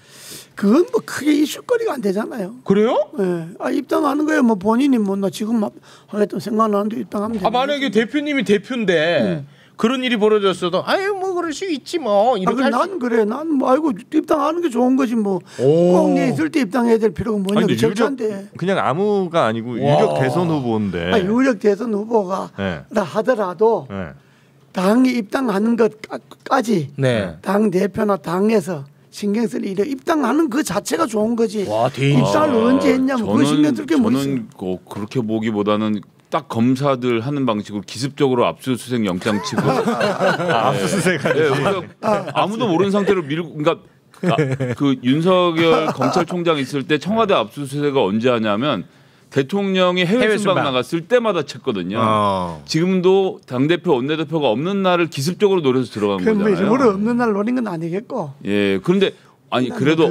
그건 뭐 크게 이슈거리가 안 되잖아요. 그래요? 네. 입당하는 거예요. 뭐 본인이 뭐 나 지금 하겠다는 생각나는데 입당하면 되는 만약에 거지. 대표님이 대표인데 그런 일이 벌어졌어도 아유 뭐 그럴 수 있지 뭐 이렇게 난 그래. 난 뭐 아이고 입당하는 게 좋은 거지 뭐. 꼭 내 있을 때 입당해야 될 필요가 뭐냐. 아니, 절차인데. 그냥 아무가 아니고 유력 대선 후보인데. 유력 대선 후보가 하더라도 당에 입당하는 것까지 당 대표나 당에서 신경 쓸 일에 입당하는 그 자체가 좋은 거지. 입당을 언제 했냐면 그거 신경 쓸 게 뭐 있어. 저는 그렇게 보기보다는 딱 검사들 하는 방식으로 기습적으로 압수수색 영장 치고 압수수색하지. 아무도 모르는 상태로 밀고 그러니까 그 윤석열 검찰총장 있을 때 청와대 압수수색을 언제 하냐면 대통령이 해외 순방 나갔을 때마다 쳤거든요. 지금도 당대표 원내대표가 없는 날을 기습적으로 노려서 들어간 거잖아요. 일부러 없는 날 노린 건 아니겠고. 예. 그런데 아니 그래도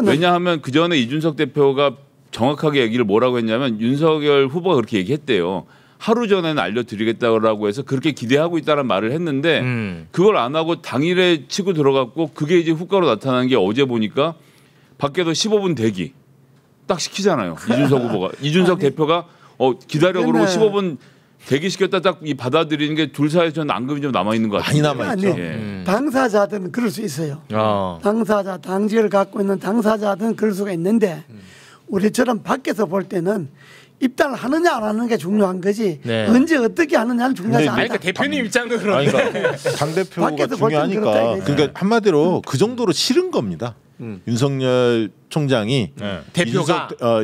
왜냐하면 그 전에 이준석 대표가 정확하게 얘기를 뭐라고 했냐면 윤석열 후보가 그렇게 얘기했대요. 하루 전에는 알려드리겠다고 해서 그렇게 기대하고 있다는 말을 했는데 그걸 안 하고 당일에 치고 들어갔고 그게 이제 후과로 나타난 게 어제 보니까 밖에서 15분 대기 딱 시키잖아요. 이준석 후보가. 이준석 대표가 기다려 그러고 15분 대기시켰다 딱 받아들이는 게 둘 사이에 저는 앙금이 좀 남아있는 것 같아요. 많이 남아있죠. 당사자들은 그럴 수 있어요. 당사자, 당직을 갖고 있는 당사자들은 그럴 수가 있는데 우리처럼 밖에서 볼 때는 입당을 하느냐 안 하는 게 중요한 거지 언제 어떻게 하느냐는 중요하지 않다. 그러니까 대표님 입장도 그런데 당대표가 중요하니까 그러니까 한마디로 그 정도로 싫은 겁니다. 윤석열 총장이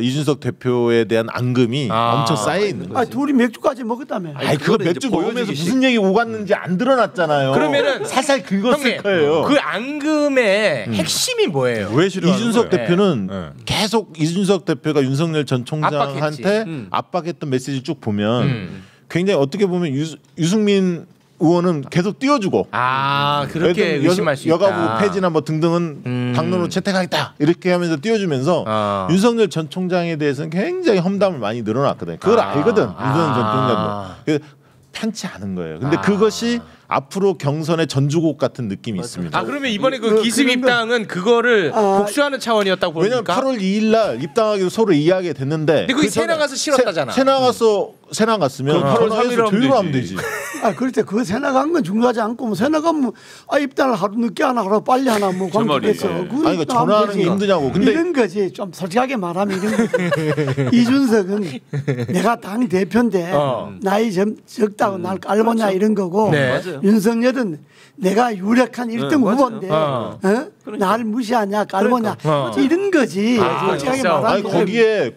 이준석 대표에 대한 앙금이 엄청 쌓여 있는 거죠. 둘이 맥주까지 먹었다며. 그거 맥주 먹으면서 무슨 얘기 오갔는지 안 드러났잖아요. 그러면은 살살 긁었을 거예요. 그 앙금의 핵심이 뭐예요? 왜 이준석 대표는 계속 이준석 대표가 윤석열 전 총장한테 압박했던 메시지 쭉 보면 굉장히 어떻게 보면 유승민 의원은 계속 띄워주고 그렇게 의심할 수 있다. 여가부 폐지나 뭐 등등은 당론으로 채택하겠다 이렇게 하면서 띄워주면서 윤석열 전 총장에 대해서는 굉장히 험담을 많이 늘어났거든요. 그걸 알거든 윤석열 전 총장도. 편치 않은 거예요. 근데 그것이 앞으로 경선의 전주곡 같은 느낌이 있습니다. 그러면 이번에 그 기습 입당은 그거를 복수하는 차원이었다고 보니까. 왜냐면 8월 2일 날 입당하기로 서로 이야기가 됐는데. 근데 그게 새나가서 싫었다잖아. 새나갔으면 8월 3일에 조율을 하면 되지. 그렇지. 그 새나간 건 중요하지 않고 뭐 새나가면 입당을 하루 늦게 하나 하루 빨리 하나 뭐 관계됐어. 그러니까 전화하는 게 힘드냐고. 근데 이런 거지. 좀 솔직하게 말하면 이런 거지. 이준석은 내가 당 대표인데 나이 적다고 날 깔보냐 이런 거고. 윤석열은 내가 유력한 1등 후보인데 나를 무시하냐 깔보냐 이런 거지. 솔직하게 말하면. 거기에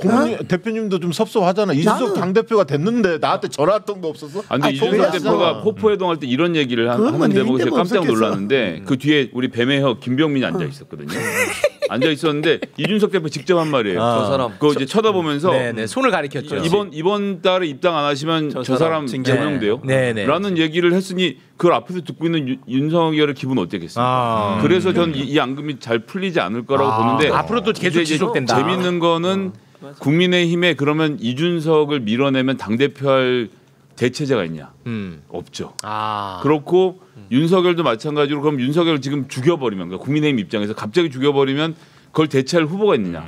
대표님도 좀 섭섭하잖아. 이준석 당대표가 됐는데 나한테 전화 한 통도 없었어? 근데 이준석 대표가 포포회동할 때 이런 얘기를 하는 대목에 제가 깜짝 놀랐는데 그 뒤에 우리 뱀의 혀 김병민이 앉아 있었거든요. 앉아 있었는데 이준석 대표 직접 한 말이에요. 저 사람 그거 이제 쳐다보면서 손을 가리켰죠. 이번 달에 입당 안 하시면 저 사람 제명돼요. 라는 얘기를 했으니 그걸 앞에서 듣고 있는 윤석열의 기분 어땠겠습니까? 그래서 저는 이 앙금이 잘 풀리지 않을 거라고 보는데 앞으로도 계속 지속된다. 재밌는 거는 국민의힘에 그러면 이준석을 밀어내면 당대표할 대체제가 있냐? 없죠. 그렇고 윤석열도 마찬가지로 그럼 윤석열을 지금 죽여버리면 그러니까 국민의힘 입장에서 갑자기 죽여버리면 그걸 대체할 후보가 있느냐?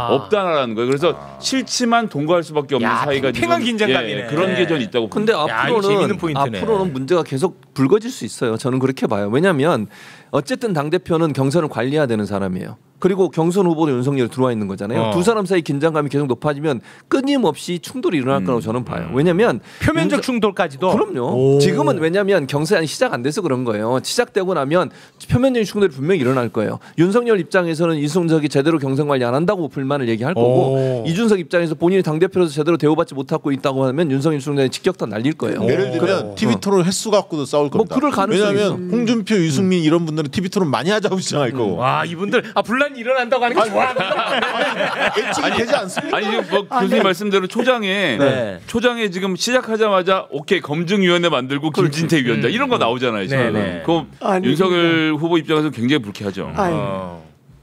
없다라는 거예요. 그래서 싫지만 동거할 수밖에 없는 사이가 팽팽한 긴장감이네. 그런 게 전 있다고 근데 봅니다. 앞으로는 문제가 계속 불거질 수 있어요. 저는 그렇게 봐요. 왜냐하면 어쨌든 당대표는 경선을 관리해야 되는 사람이에요. 그리고 경선 후보로 윤석열이 들어와 있는 거잖아요. 두 사람 사이 긴장감이 계속 높아지면 끊임없이 충돌이 일어날 거라고 저는 봐요. 왜냐하면 표면적 충돌까지도. 그럼요. 지금은 왜냐하면 경선이 시작 안 돼서 그런 거예요. 시작되고 나면 표면적인 충돌이 분명히 일어날 거예요. 윤석열 입장에서는 이준석이 제대로 경선 관리 안 한다고 불만을 얘기할 거고 이준석 입장에서 본인이 당대표로서 제대로 대우받지 못하고 있다고 하면 윤석열 총장이 직격탄 날릴 거예요. 예를 들면 TV 토론 횟수 갖고도 싸울 겁니다. 그럴 가능성이 왜냐하면 홍준표, 유승민 이런 분들은 TV 토론 많이 하자고 주장할 거고. 이분들 분란이 일어난다고 하니까 예측이 되지 않습니까? 아니 뭐 교수님 말씀대로 초장에 지금 시작하자마자 오케이 검증위원회 만들고 김진태 위원장 이런 거 나오잖아요. 지금. 그 윤석열 후보 입장에서 굉장히 불쾌하죠.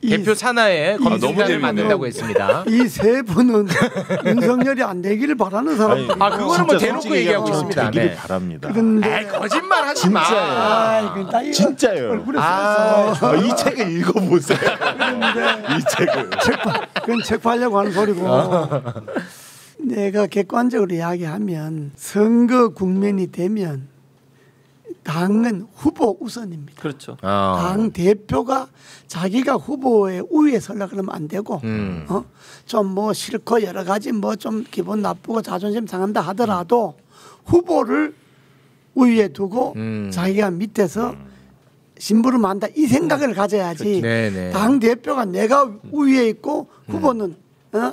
대표 산하에 검증단을 만든다고 했습니다. 이 세 분은 윤석열이 안 되기를 바라는 사람. 그거는 뭐 대놓고 얘기하고 있습니다. 되기를 바랍니다. 거짓말하지 마. 진짜예요. 이 책을 읽어보세요. 이 책을. 그건 책 팔려고 하는 소리고. 내가 객관적으로 이야기하면 선거 국면이 되면 당은 후보 우선입니다. 그렇죠. 당 대표가 자기가 후보의 우위에 서려 그러면 안 되고 좀 뭐 싫고 여러 가지 뭐 좀 기분 나쁘고 자존심 상한다 하더라도 후보를 우위에 두고 자기가 밑에서 심부름한다 이 생각을 가져야지. 당 대표가 내가 우위에 있고 후보는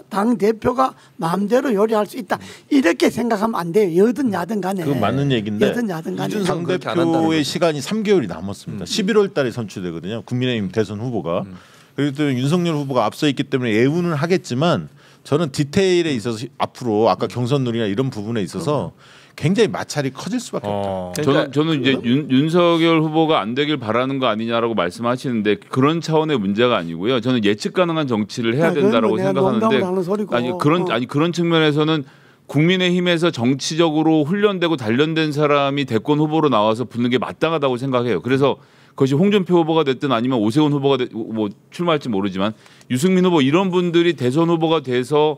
당 대표가 마음대로 요리할 수 있다 이렇게 생각하면 안 돼요. 여든 야든 간에. 그 맞는 얘기인데 여든 야든 간에. 당 대표의 시간이 3개월이 남았습니다. 11월 달에 선출되거든요. 국민의힘 대선 후보가. 그리고 또 윤석열 후보가 앞서 있기 때문에 예우는 하겠지만 저는 디테일에 있어서 앞으로 아까 경선룰이나 이런 부분에 있어서 굉장히 마찰이 커질 수밖에 없죠. 저는 이제 윤석열 후보가 안 되길 바라는 거 아니냐라고 말씀하시는데 그런 차원의 문제가 아니고요. 저는 예측 가능한 정치를 해야 된다라고 생각하는데 그런 측면에서는 국민의힘에서 정치적으로 훈련되고 단련된 사람이 대권 후보로 나와서 붙는 게 마땅하다고 생각해요. 그래서 그것이 홍준표 후보가 됐든 아니면 오세훈 후보가 뭐 출마할지 모르지만 유승민 후보 이런 분들이 대선 후보가 돼서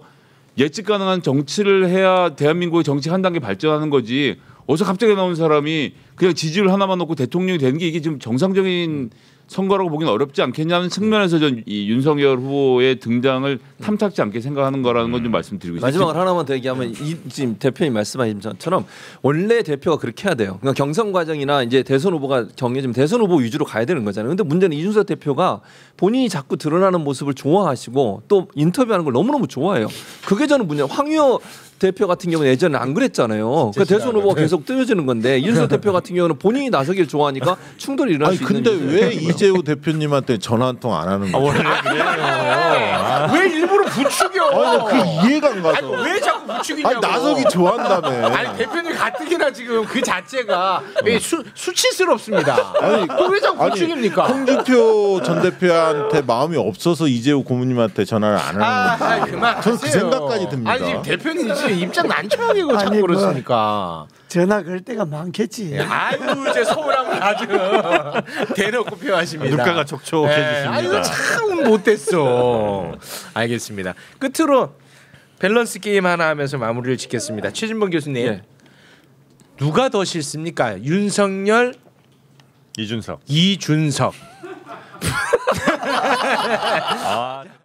예측 가능한 정치를 해야 대한민국의 정치 한 단계 발전하는 거지. 어디서 갑자기 나온 사람이 그냥 지지율 하나만 놓고 대통령이 되는 게 이게 지금 정상적인 선거라고 보기는 어렵지 않겠냐는 측면에서 전 이 윤석열 후보의 등장을 탐탁지 않게 생각하는 거라는 건 좀 말씀드리고 싶습니다. 마지막으로 하나만 더 얘기하면 지금 대표님 말씀하신 것처럼 원래 대표가 그렇게 해야 돼요. 그러니까 경선 과정이나 이제 대선 후보가 정해지면 대선 후보 위주로 가야 되는 거잖아요. 근데 문제는 이준석 대표가 본인이 자꾸 드러나는 모습을 좋아하시고 또 인터뷰하는 걸 너무너무 좋아해요. 그게 저는 문제. 황유호 대표 같은 경우는 예전에 안 그랬잖아요. 그러니까 대선 후보가 계속 뜨여지는 건데 이준석 대표 같은 경우는 본인이 나서길 좋아하니까 충돌이 일어날 수 있는. 근데 왜 이재호 대표님한테 전화 한 통 안 하는 거예요? 왜 일부러 부추겨? 아니 그 이해가 안 가서. 아니, 왜 자꾸 부추기냐고? 아니 나서기 좋아한다며. 아니 대표님 가뜩이나 지금 그 자체가 수치스럽습니다. 아니 왜 자꾸 부추깁니까? 홍준표 전 대표한테 마음이 없어서 이재호 고문님한테 전화를 안 하는 거예요. 그만. 저는 그 생각까지 듭니다. 아니 지금 대표님 지금 입장 난처하게 자꾸 그러시니까. 전화 걸 때가 많겠지. 아유 제 서운한 걸 아주 대놓고 표하십니다. 눈가가 촉촉해지십니다. 아유 참 못됐어. 알겠습니다. 끝으로 밸런스 게임 하나 하면서 마무리를 짓겠습니다. 최진범 교수님, 누가 더 싫습니까? 윤석열, 이준석. 이준석.